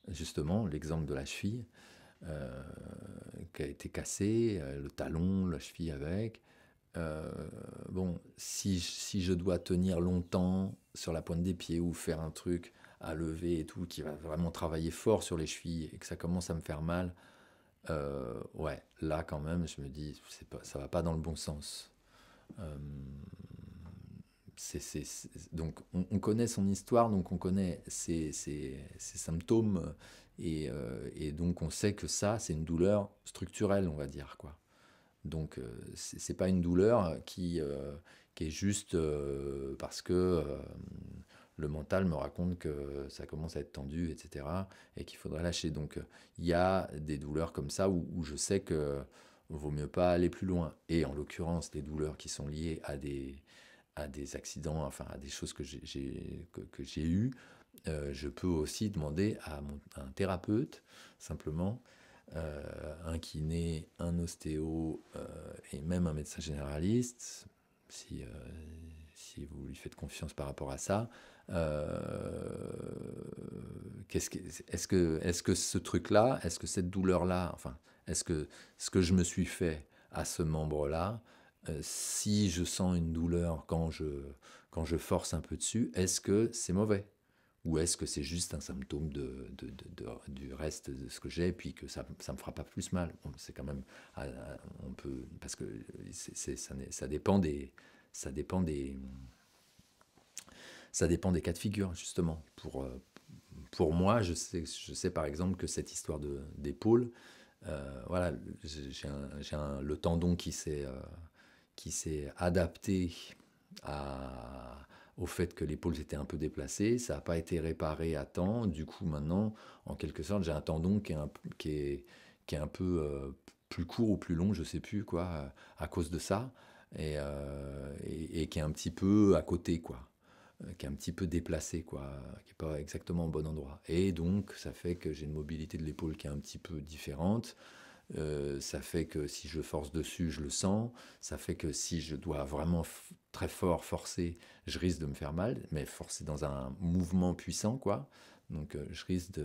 justement l'exemple de la cheville euh, qui a été cassée, le talon, la cheville avec. Euh, bon, si je dois tenir longtemps sur la pointe des pieds ou faire un truc à lever et tout, qui va vraiment travailler fort sur les chevilles et que ça commence à me faire mal, ouais, là quand même, je me dis, ça va pas dans le bon sens. Euh, donc on connaît son histoire, donc on connaît ses symptômes, et donc on sait que ça, c'est une douleur structurelle, on va dire, quoi. Donc c'est pas une douleur qui est juste parce que le mental me raconte que ça commence à être tendu, etc., et qu'il faudrait lâcher. Donc il y a des douleurs comme ça où je sais que vaut mieux pas aller plus loin. Et en l'occurrence, les douleurs qui sont liées à des accidents, enfin à des choses que j'ai eues, je peux aussi demander à un thérapeute, simplement, un kiné, un ostéo et même un médecin généraliste, si, si vous lui faites confiance par rapport à ça. Est-ce que ce truc-là, est-ce que cette douleur-là, enfin, est-ce que ce que je me suis fait à ce membre-là, si je sens une douleur quand je force un peu dessus, est-ce que c'est mauvais? Ou est-ce que c'est juste un symptôme du reste de ce que j'ai, et puis que ça ne me fera pas plus mal? Bon, c'est quand même, on peut, parce que ça dépend ça dépend des, ça dépend des cas de figure, justement. Pour moi, je sais par exemple que cette histoire d'épaule, voilà, le tendon qui s'est adapté au fait que l'épaule s'était un peu déplacée, ça n'a pas été réparé à temps, du coup maintenant, en quelque sorte, j'ai un tendon qui est un peu plus court ou plus long, je sais plus quoi, à cause de ça, et qui est un petit peu à côté, quoi, qui est un petit peu déplacé, quoi, qui n'est pas exactement au bon endroit. Et donc, ça fait que j'ai une mobilité de l'épaule qui est un petit peu différente. Ça fait que si je force dessus, je le sens. Ça fait que si je dois vraiment très fort forcer, je risque de me faire mal, mais forcer dans un mouvement puissant, quoi. Donc je risque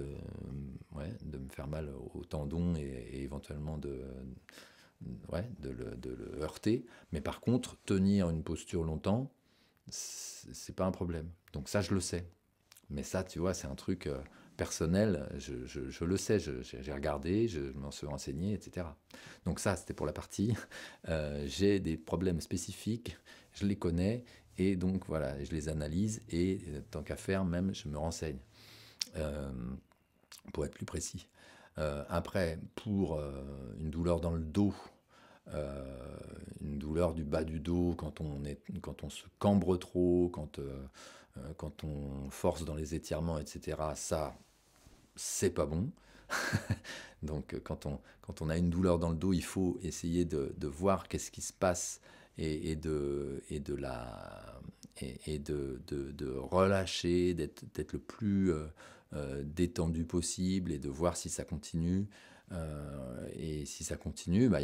ouais, de me faire mal au tendon et éventuellement ouais, de le heurter. Mais par contre, tenir une posture longtemps, c'est pas un problème. Donc ça, je le sais. Mais ça, tu vois, c'est un truc personnel, je le sais, j'ai regardé, je m'en suis renseigné, etc. Donc ça, c'était pour la partie. J'ai des problèmes spécifiques, je les connais, et donc voilà, je les analyse, et tant qu'à faire, même, je me renseigne, euh, pour être plus précis. Après, pour une douleur dans le dos, euh, une douleur du bas du dos quand on se cambre trop, quand on force dans les étirements, etc. Ça, c'est pas bon. Donc quand on a une douleur dans le dos, il faut essayer de voir qu'est-ce qui se passe, et de relâcher, d'être le plus détendu possible, et de voir si ça continue. Et si ça continue, bah,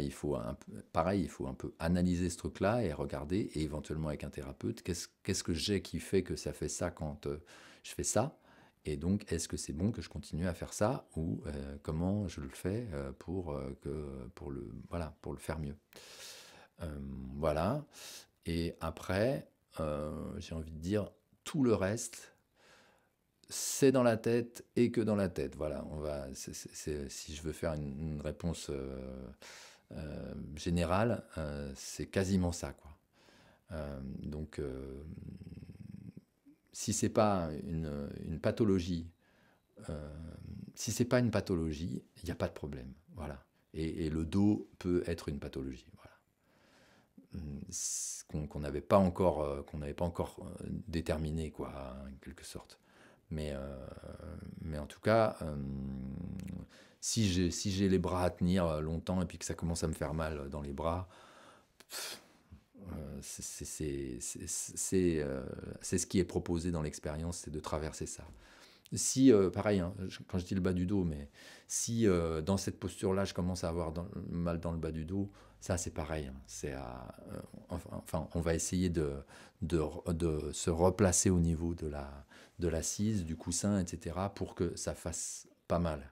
pareil, il faut un peu analyser ce truc-là et regarder, et éventuellement avec un thérapeute, qu'est-ce que j'ai qui fait que ça fait ça quand je fais ça, et donc est-ce que c'est bon que je continue à faire ça, ou comment je le fais voilà, pour le faire mieux. Euh, voilà. Et après, j'ai envie de dire, tout le reste, c'est dans la tête et que dans la tête. Voilà, si je veux faire une réponse générale, c'est quasiment ça, quoi. Donc, si c'est pas une pathologie, euh, si c'est pas une pathologie, il n'y a pas de problème. Voilà. Et le dos peut être une pathologie. Voilà. Qu'on n'avait pas encore déterminé, quoi, en quelque sorte. Mais, euh, mais en tout cas, si j'ai les bras à tenir longtemps, et puis que ça commence à me faire mal dans les bras, c'est ce qui est proposé dans l'expérience, c'est de traverser ça. Si, pareil, hein, quand je dis le bas du dos, mais si dans cette posture-là, je commence à avoir mal dans le bas du dos, ça c'est pareil, hein, enfin, on va essayer de se replacer au niveau de l'assise, du coussin, etc., pour que ça fasse pas mal.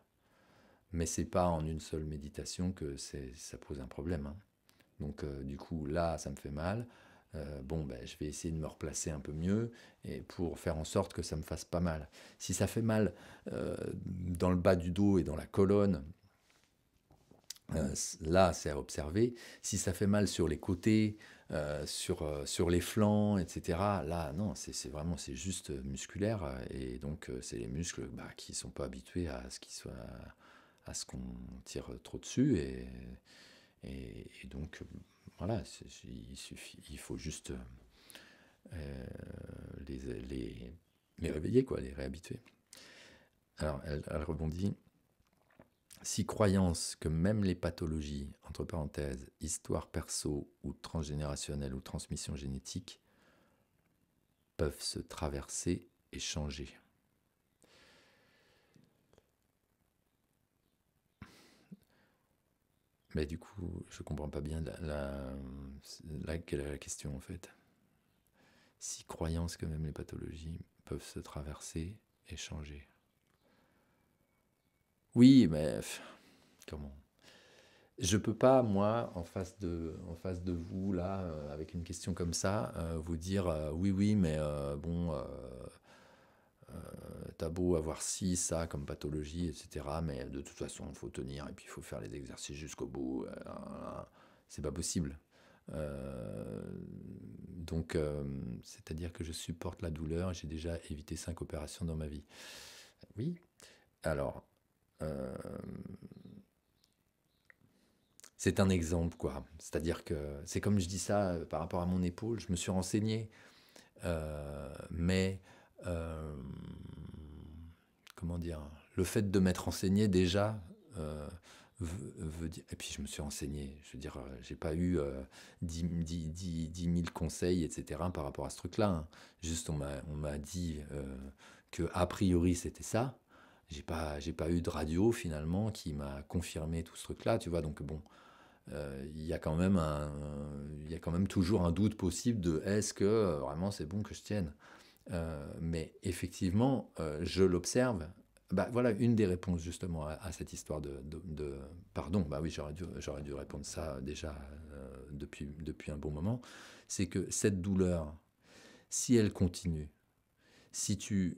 Mais c'est pas en une seule méditation que ça pose un problème, hein. Donc du coup, là, ça me fait mal. Bon, ben, je vais essayer de me replacer un peu mieux, et pour faire en sorte que ça me fasse pas mal. Si ça fait mal dans le bas du dos et dans la colonne, là, c'est à observer. Si ça fait mal sur les côtés, sur les flancs, etc., là, non, c'est juste musculaire, et donc c'est les muscles, bah, qui sont pas habitués à ce qu'on tire trop dessus, et donc, voilà, il faut juste les, les, les réveiller, quoi, les réhabituer. Alors, elle rebondit. Si croyance que même les pathologies, entre parenthèses, histoire perso ou transgénérationnelle ou transmission génétique, peuvent se traverser et changer. Mais du coup, je comprends pas bien quelle est la question en fait. Si croyance que même les pathologies peuvent se traverser et changer. Oui, mais comment? Je peux pas, moi, en face de vous, là, avec une question comme ça, vous dire oui, oui, mais bon, t'as beau avoir ci, ça comme pathologie, etc. Mais de toute façon, il faut tenir et puis il faut faire les exercices jusqu'au bout. C'est pas possible. Donc, c'est-à-dire que je supporte la douleur. J'ai déjà évité 5 opérations dans ma vie. Oui. Alors, euh, c'est un exemple, quoi. C'est-à-dire que c'est comme je dis ça par rapport à mon épaule. Je me suis renseigné, mais euh, comment dire, le fait de m'être renseigné déjà veut dire. Et puis je me suis renseigné, je veux dire, j'ai pas eu 10 000 conseils, etc. par rapport à ce truc-là, hein. Juste on m'a dit que a priori c'était ça. J'ai pas eu de radio finalement qui m'a confirmé tout ce truc-là, tu vois. Donc bon, il y a quand même il y a quand même toujours un doute possible de est-ce que vraiment c'est bon que je tienne. Mais effectivement, je l'observe. Bah, voilà une des réponses justement à cette histoire pardon, bah oui, j'aurais dû répondre ça déjà depuis un bon moment. C'est que cette douleur, si elle continue, si tu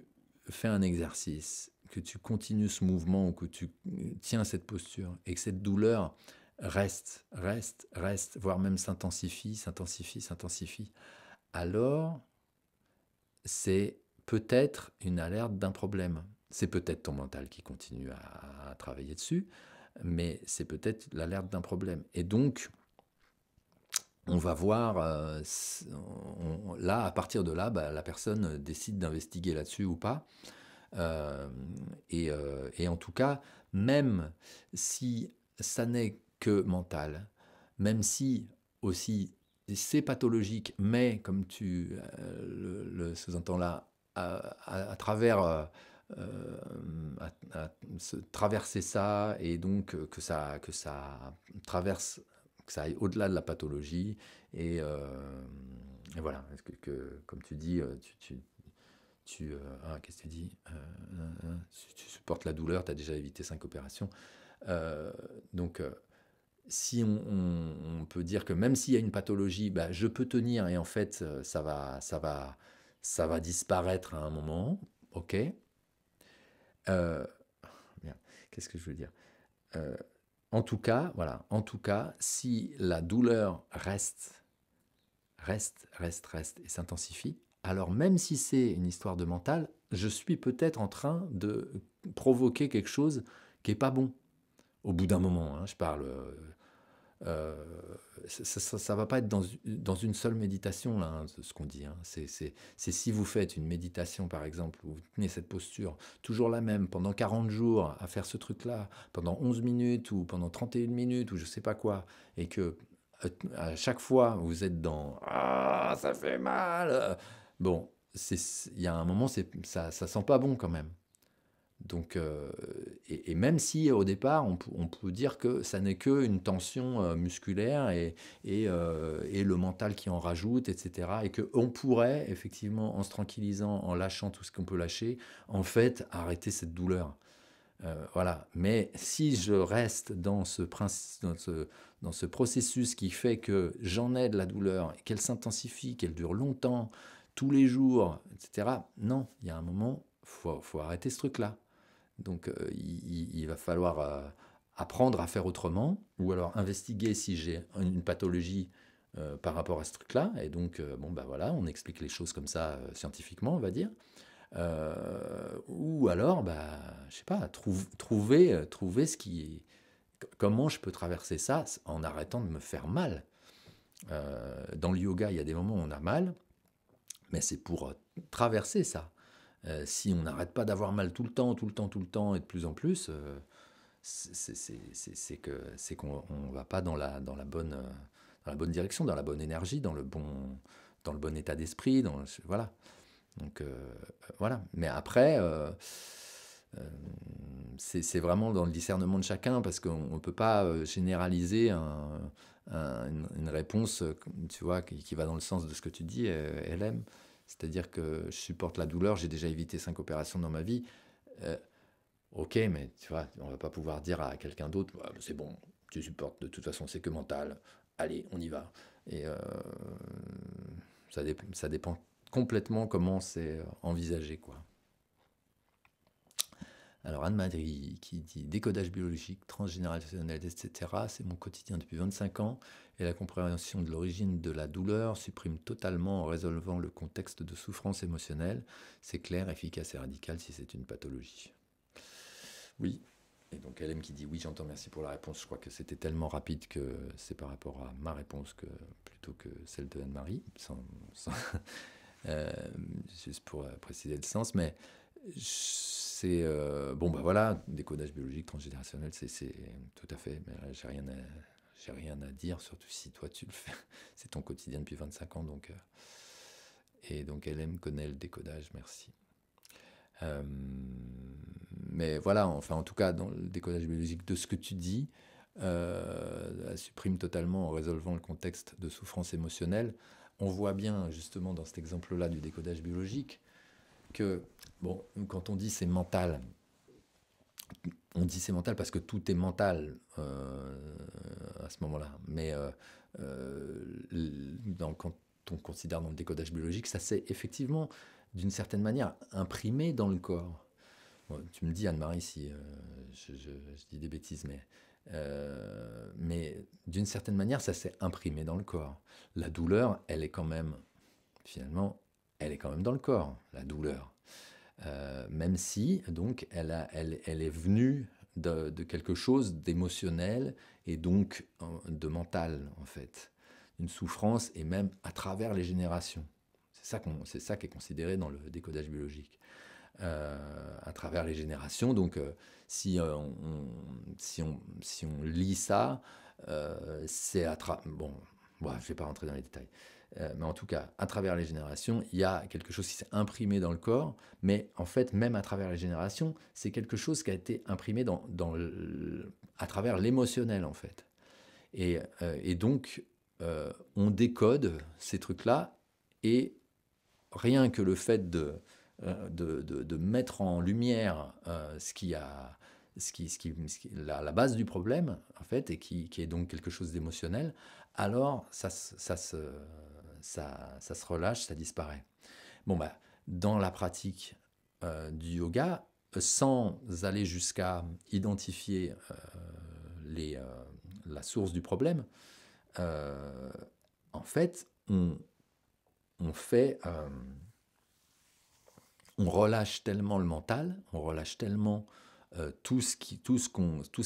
fais un exercice, que tu continues ce mouvement ou que tu tiens cette posture et que cette douleur reste, voire même s'intensifie, alors c'est peut-être une alerte d'un problème. C'est peut-être ton mental qui continue à travailler dessus, mais c'est peut-être l'alerte d'un problème. Et donc, on va voir, là, à partir de là, bah, la personne décide d'investiguer là-dessus ou pas. Euh, et en tout cas, même si ça n'est que mental, même si aussi c'est pathologique, mais comme tu le sous-entends là, à travers euh, traverser ça et donc que ça traverse, que ça aille au-delà de la pathologie et voilà, comme tu dis, qu'est-ce que tu dis si tu supportes la douleur, tu as déjà évité 5 opérations. Donc, si on peut dire que même s'il y a une pathologie, bah, je peux tenir et en fait, ça va disparaître à un moment. Ok. Euh, Merde, qu'est-ce que je veux dire? Euh, En tout cas, voilà. En tout cas, si la douleur reste et s'intensifie, alors même si c'est une histoire de mental, je suis peut-être en train de provoquer quelque chose qui est pas bon. Au bout d'un moment, hein, je parle. Euh, ça va pas être dans une seule méditation, là, hein, ce qu'on dit, hein. C'est si vous faites une méditation, par exemple, où vous tenez cette posture, toujours la même, pendant 40 jours, à faire ce truc-là, pendant 11 minutes ou pendant 31 minutes ou je sais pas quoi, et que à chaque fois vous êtes dans ah ça fait mal, bon, il y a un moment ça sent pas bon quand même. Donc, et même si au départ, on peut dire que ça n'est qu'une tension musculaire et le mental qui en rajoute, etc. Et qu'on pourrait, effectivement, en se tranquillisant, en lâchant tout ce qu'on peut lâcher, en fait, arrêter cette douleur. Voilà. Mais si je reste dans ce processus qui fait que j'en ai de la douleur, qu'elle s'intensifie, qu'elle dure longtemps, tous les jours, etc., non, il y a un moment, faut arrêter ce truc-là. Donc il va falloir apprendre à faire autrement, ou alors investiguer si j'ai une pathologie par rapport à ce truc-là. Et donc, bon, bah voilà, on explique les choses comme ça scientifiquement, on va dire. Ou alors, bah, je sais pas, trouver comment je peux traverser ça en arrêtant de me faire mal. Dans le yoga, il y a des moments où on a mal, mais c'est pour traverser ça. Si on n'arrête pas d'avoir mal tout le temps, et de plus en plus, c'est qu'on on va pas dans la bonne direction, dans la bonne énergie, dans le bon état d'esprit, voilà. Donc voilà. Mais après, c'est vraiment dans le discernement de chacun, parce qu'on ne peut pas généraliser une réponse, tu vois, qui va dans le sens de ce que tu dis, LM. C'est-à-dire que je supporte la douleur, j'ai déjà évité 5 opérations dans ma vie. Euh, ok, mais tu vois, on va pas pouvoir dire à quelqu'un d'autre, ah, c'est bon, tu supportes, de toute façon, c'est que mental. Allez, on y va. Et ça dépend complètement comment c'est envisagé, quoi. Alors Anne-Marie qui dit décodage biologique, transgénérationnel, etc. C'est mon quotidien depuis 25 ans et la compréhension de l'origine de la douleur supprime totalement en résolvant le contexte de souffrance émotionnelle. C'est clair, efficace et radical si c'est une pathologie. Oui. Et donc LM qui dit oui, j'entends, merci pour la réponse. Je crois que c'était tellement rapide que c'est par rapport à ma réponse plutôt que celle de Anne-Marie, euh, juste pour préciser le sens. Mais c'est bon, bah voilà, décodage biologique transgénérationnel, c'est tout à fait. Mais là, j'ai rien à dire, surtout si toi tu le fais. C'est ton quotidien depuis 25 ans, donc et donc LM connaît le décodage, merci. Mais voilà, enfin en tout cas dans le décodage biologique de ce que tu dis, elle supprime totalement en résolvant le contexte de souffrance émotionnelle. On voit bien justement dans cet exemple-là du décodage biologique que, bon, quand on dit c'est mental, on dit c'est mental parce que tout est mental à ce moment-là. Mais quand on considère dans le décodage biologique, ça s'est effectivement, d'une certaine manière, imprimé dans le corps. Bon, tu me dis, Anne-Marie, si je dis des bêtises, mais d'une certaine manière, ça s'est imprimé dans le corps. La douleur, elle est quand même, finalement, elle est quand même dans le corps, la douleur. Même si, donc, elle est venue de quelque chose d'émotionnel et donc de mental, en fait. Une souffrance, et même à travers les générations. C'est ça qui est considéré dans le décodage biologique. À travers les générations. Donc, si on lit ça, c'est bon, je ne vais pas rentrer dans les détails. Mais en tout cas, à travers les générations, il y a quelque chose qui s'est imprimé dans le corps, mais en fait, même à travers les générations, c'est quelque chose qui a été imprimé à travers l'émotionnel, en fait. Et donc, on décode ces trucs-là, et rien que le fait de mettre en lumière la base du problème, en fait, et qui est donc quelque chose d'émotionnel, alors ça se relâche, ça disparaît. Bon, bah, dans la pratique du yoga, sans aller jusqu'à identifier la source du problème, en fait, on fait... on relâche tellement le mental, on relâche tellement tout ce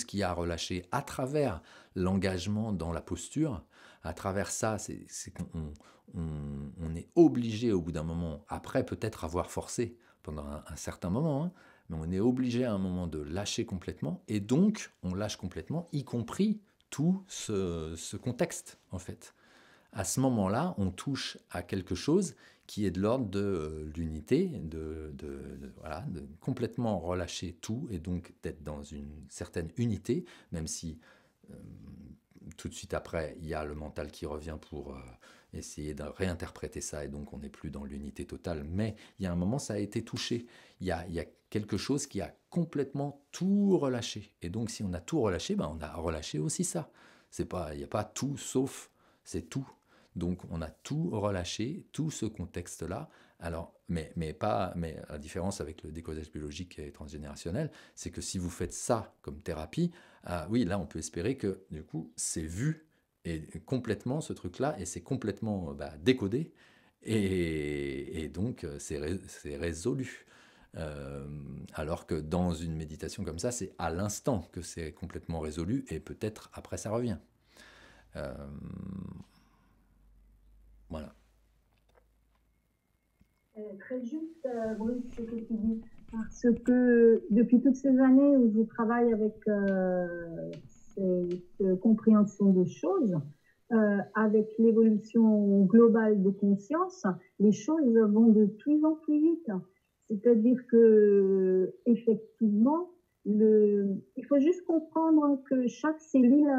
qui a relâché à travers l'engagement dans la posture. À travers ça, c'est qu'on on est obligé au bout d'un moment, après peut-être avoir forcé pendant un certain moment, hein, mais on est obligé à un moment de lâcher complètement, et donc on lâche complètement, y compris tout ce contexte, en fait. À ce moment-là, on touche à quelque chose qui est de l'ordre de l'unité, voilà, de complètement relâcher tout, et donc d'être dans une certaine unité, même si tout de suite après, il y a le mental qui revient pour essayer de réinterpréter ça, et donc on n'est plus dans l'unité totale, mais il y a un moment, ça a été touché. Il y a quelque chose qui a complètement tout relâché. Et donc si on a tout relâché, ben, on a relâché aussi ça. Il n'y a pas tout sauf, c'est tout. Donc on a tout relâché, tout ce contexte-là. Alors, mais la différence avec le décodage biologique et transgénérationnel, c'est que si vous faites ça comme thérapie, oui, là on peut espérer que du coup c'est vu, et complètement ce truc-là, et c'est complètement décodé, et donc c'est résolu. Alors que dans une méditation comme ça, c'est à l'instant que c'est complètement résolu, et peut-être après ça revient. Voilà. Très juste, Bruce, ce que tu dis, parce que depuis toutes ces années où je travaille avec cette compréhension des choses, avec l'évolution globale de conscience, les choses vont de plus en plus vite. C'est-à-dire que, effectivement, il faut juste comprendre que chaque cellule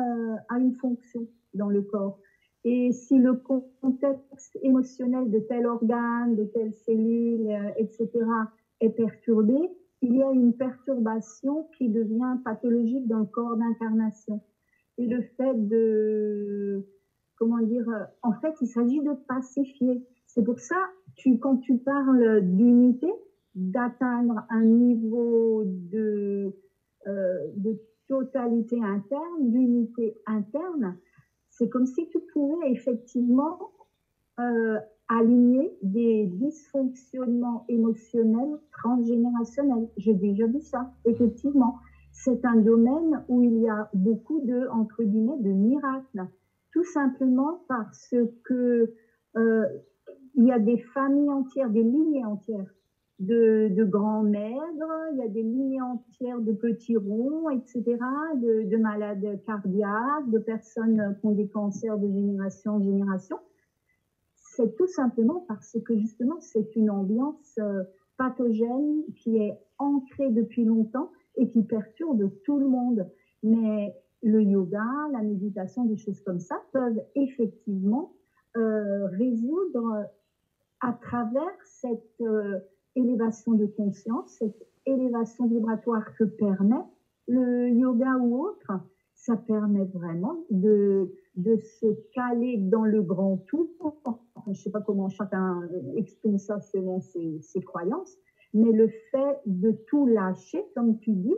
a une fonction dans le corps. Et si le contexte émotionnel de tel organe, de telle cellule, etc., est perturbé, il y a une perturbation qui devient pathologique dans le corps d'incarnation. Et le fait de, comment dire, en fait, il s'agit de pacifier. C'est pour ça, quand tu parles d'unité, d'atteindre un niveau de totalité interne, d'unité interne, c'est comme si tu pouvais effectivement aligner des dysfonctionnements émotionnels transgénérationnels. J'ai déjà vu ça, effectivement. C'est un domaine où il y a beaucoup de, entre guillemets, de miracles. Tout simplement parce que il y a des familles entières, des lignées entières de grands maigres, il y a des lignées entières de petits ronds, etc., de malades cardiaques, de personnes qui ont des cancers de génération en génération. C'est tout simplement parce que justement, c'est une ambiance pathogène qui est ancrée depuis longtemps et qui perturbe tout le monde. Mais le yoga, la méditation, des choses comme ça peuvent effectivement résoudre à travers cette élévation de conscience, cette élévation vibratoire que permet le yoga ou autre. Ça permet vraiment de se caler dans le grand tout. Je ne sais pas comment chacun exprime ça selon ses croyances, mais le fait de tout lâcher, comme tu dis,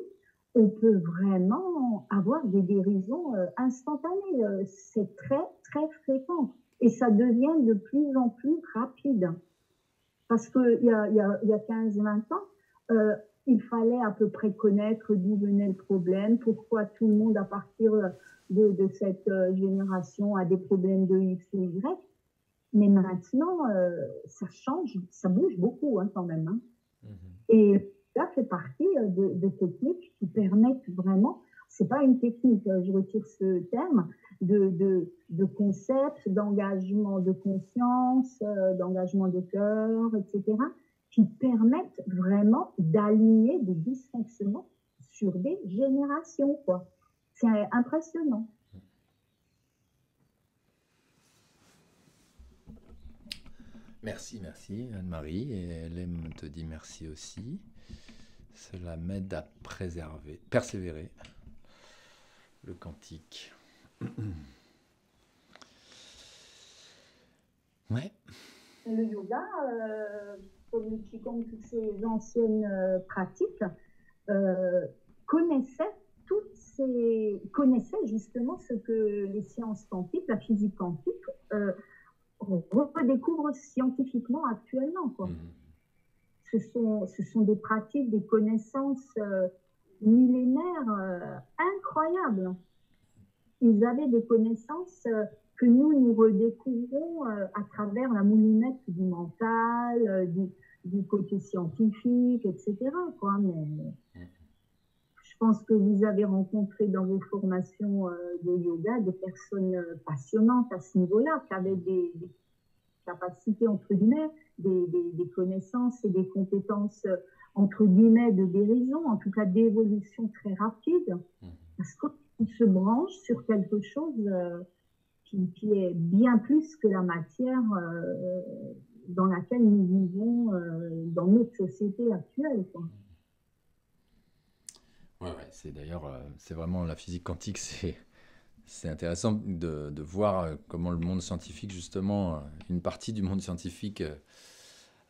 on peut vraiment avoir des guérisons instantanées. C'est très, très fréquent. Et ça devient de plus en plus rapide. Parce qu'il y a 15-20 ans, il fallait à peu près connaître d'où venait le problème, pourquoi tout le monde à partir de cette génération a des problèmes de X ou Y. Mais maintenant, ça change, ça bouge beaucoup hein, quand même. Hein. Mm-hmm. Et ça fait partie de techniques qui permettent vraiment, c'est pas une technique, je retire ce terme, de concepts, d'engagement de conscience, d'engagement de cœur, etc., qui permettent vraiment d'aligner des dysfonctionnements sur des générations, quoi. C'est impressionnant. Merci Anne-Marie, et elle te dit merci aussi. Cela m'aide à persévérer le quantique. Ouais. Le yoga, comme le Qigong, toutes ces anciennes pratiques, connaissaient justement ce que les sciences quantiques, la physique quantique, redécouvrent scientifiquement actuellement. Quoi. Mmh. Ce sont des pratiques, des connaissances millénaires incroyables. Ils avaient des connaissances que nous redécouvrons à travers la moulinette du mental, du côté scientifique, etc. Quoi. Mais je pense que vous avez rencontré dans vos formations de yoga des personnes passionnantes à ce niveau-là, qui avaient des capacités, entre guillemets, des connaissances et des compétences, entre guillemets, de guérison, en tout cas d'évolution très rapide, parce qu'on se branche sur quelque chose qui est bien plus que la matière dans laquelle nous vivons dans notre société actuelle, quoi. Ouais, c'est d'ailleurs, c'est vraiment la physique quantique, c'est intéressant de voir comment le monde scientifique, justement, une partie du monde scientifique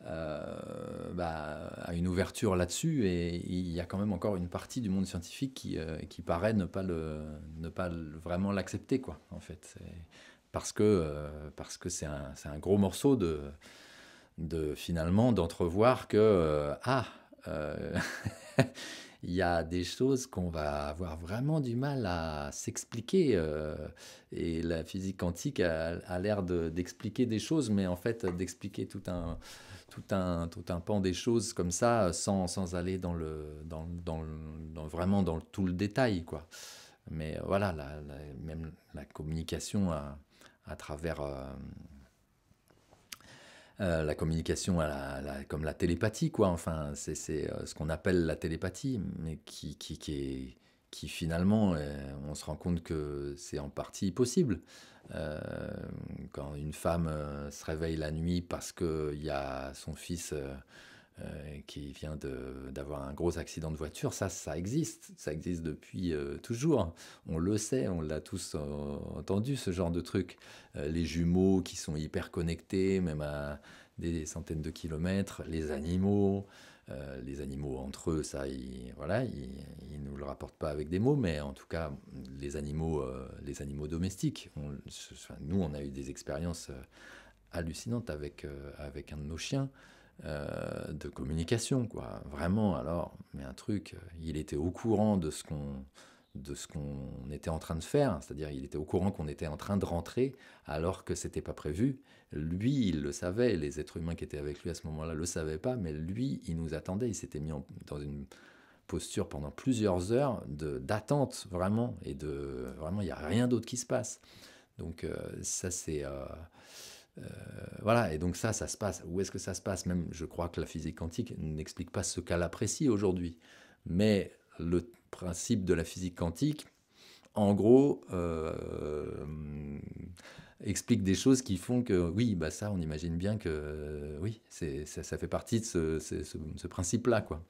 a une ouverture là-dessus, et il y a quand même encore une partie du monde scientifique qui paraît ne pas vraiment l'accepter, quoi, en fait. Parce que c'est un gros morceau finalement d'entrevoir que il y a des choses qu'on va avoir vraiment du mal à s'expliquer, et la physique quantique a l'air d'expliquer des choses, mais en fait d'expliquer tout tout un pan des choses comme ça, sans aller vraiment dans tout le détail, quoi. Mais voilà, même la communication à travers la communication comme la télépathie, quoi. Enfin, c'est ce qu'on appelle la télépathie, mais qui finalement, on se rend compte que c'est en partie possible. Euh, Quand une femme se réveille la nuit parce qu'il y a son fils qui vient d'avoir un gros accident de voiture, ça existe. Ça existe depuis toujours. On le sait, on l'a tous entendu, ce genre de truc. Les jumeaux qui sont hyper connectés, même à des centaines de kilomètres. Les animaux entre eux, ça, voilà, ils nous le rapportent pas avec des mots, mais en tout cas, les animaux domestiques. Nous, on a eu des expériences hallucinantes avec un de nos chiens de communication, quoi. Vraiment, alors, mais un truc, il était au courant de ce qu'on était en train de faire, c'est-à-dire il était au courant qu'on était en train de rentrer alors que c'était pas prévu. Lui, il le savait, les êtres humains qui étaient avec lui à ce moment-là le savaient pas, mais lui, il nous attendait, il s'était mis dans une posture pendant plusieurs heures d'attente, vraiment, vraiment, il n'y a rien d'autre qui se passe. Donc ça, c'est... voilà, et donc ça se passe. Où est-ce que ça se passe? Même, je crois que la physique quantique n'explique pas ce cas-là précis aujourd'hui. Mais le principe de la physique quantique, en gros, explique des choses qui font que, oui, bah ça, on imagine bien que, oui, ça fait partie de ce principe-là, quoi.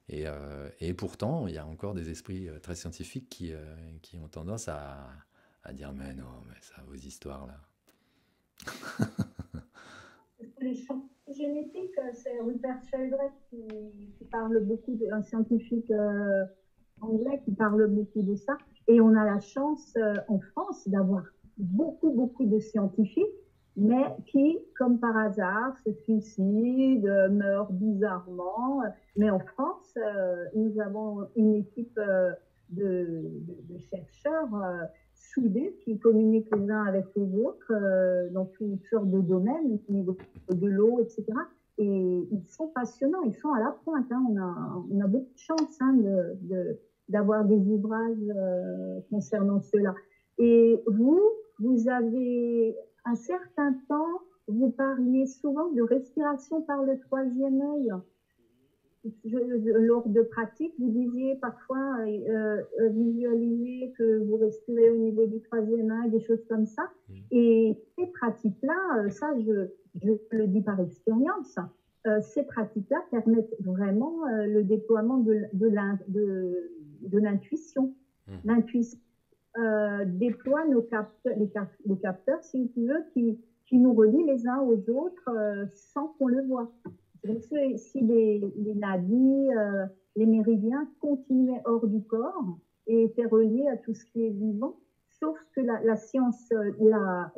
Et pourtant, il y a encore des esprits très scientifiques qui ont tendance à dire, mais non, mais ça, vos histoires, là. Les champs génétiques, c'est Rupert Sheldrake qui parle beaucoup, un scientifique anglais qui parle beaucoup de ça. Et on a la chance en France d'avoir beaucoup de scientifiques, mais qui, comme par hasard, se suicident, meurent bizarrement. Mais en France, nous avons une équipe de chercheurs soudés qui communiquent les uns avec les autres dans toutes sortes de domaines, au niveau de l'eau, etc. Et ils sont passionnants, ils sont à la pointe. Hein. On a beaucoup de chance d'avoir des ouvrages concernant cela. Et vous avez un certain temps, vous parliez souvent de respiration par le troisième œil. Lors de pratiques, vous disiez parfois visualiser que vous respirez au niveau du troisième œil, des choses comme ça. Et ces pratiques-là, ça je le dis par expérience, ces pratiques-là permettent vraiment le déploiement de l'intuition. L'intuition déploie les capteurs, si tu veux, qui nous relient les uns aux autres sans qu'on le voie. Donc, si les nadis, les méridiens continuaient hors du corps et étaient reliés à tout ce qui est vivant, sauf que la science l'a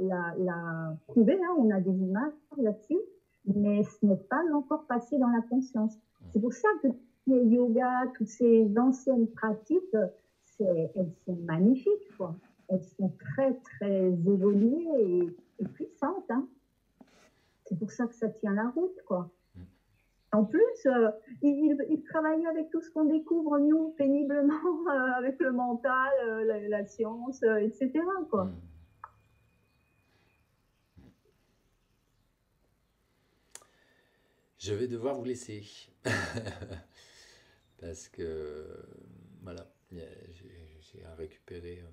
prouvé, hein, on a des images là-dessus, mais ce n'est pas encore passé dans la conscience. C'est pour ça que les yogas, toutes ces anciennes pratiques, elles sont magnifiques, quoi. Elles sont très évoluées et puissantes. Hein. C'est pour ça que ça tient la route, quoi. En plus, il travaille avec tout ce qu'on découvre, nous, péniblement, avec le mental, la science, etc. Quoi. Je vais devoir vous laisser. Parce que, voilà, j'ai à récupérer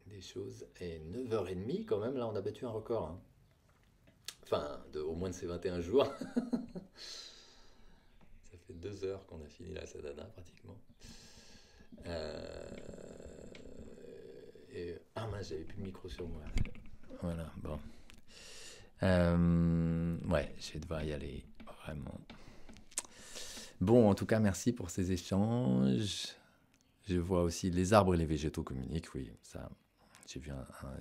des choses. Et 9h30, quand même, là, on a battu un record. Hein. Enfin, au moins de ces 21 jours. Ça fait 2 heures qu'on a fini la sadhana, pratiquement. Mince, j'avais plus le micro sur moi. Voilà, bon. Ouais, je vais devoir y aller, vraiment. Bon, en tout cas, merci pour ces échanges. Je vois aussi les arbres et les végétaux communiquent, oui, ça... J'ai vu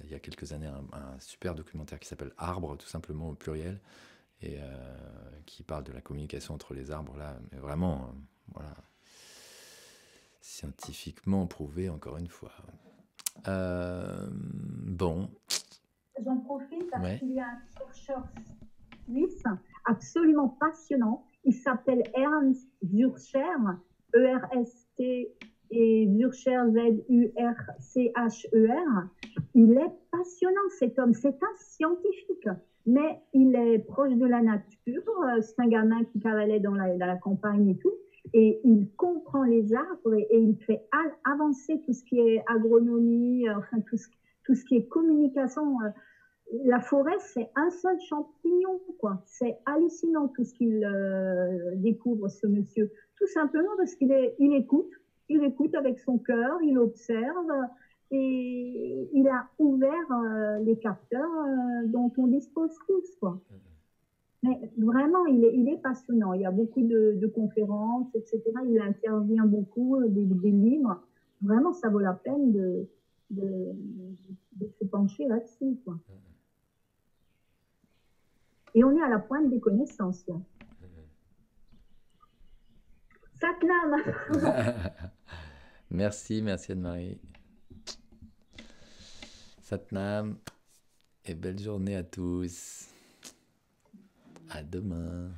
il y a quelques années un super documentaire qui s'appelle Arbres, tout simplement au pluriel, et qui parle de la communication entre les arbres, là, mais vraiment, voilà, scientifiquement prouvé, encore une fois. Bon. J'en profite parce qu'il y a un chercheur suisse, absolument passionnant. Il s'appelle Ernst Zurcher, E-R-S-T et Zurcher, Z-U-R-C-H-E-R. Il est passionnant, cet homme. C'est un scientifique, mais il est proche de la nature. C'est un gamin qui cavalait dans la campagne et tout. Et il comprend les arbres et il fait avancer tout ce qui est agronomie, enfin tout ce qui est communication. La forêt, c'est un seul champignon, quoi. C'est hallucinant tout ce qu'il découvre, ce monsieur. Tout simplement parce il écoute avec son cœur, il observe et il a ouvert les capteurs dont on dispose tous, quoi. Mais vraiment, il est passionnant. Il y a beaucoup de conférences, etc. Il intervient beaucoup, des livres. Vraiment, ça vaut la peine de se pencher là-dessus, quoi. Et on est à la pointe des connaissances, là. Satnam. Merci Anne-Marie. Satnam et belle journée à tous. À demain.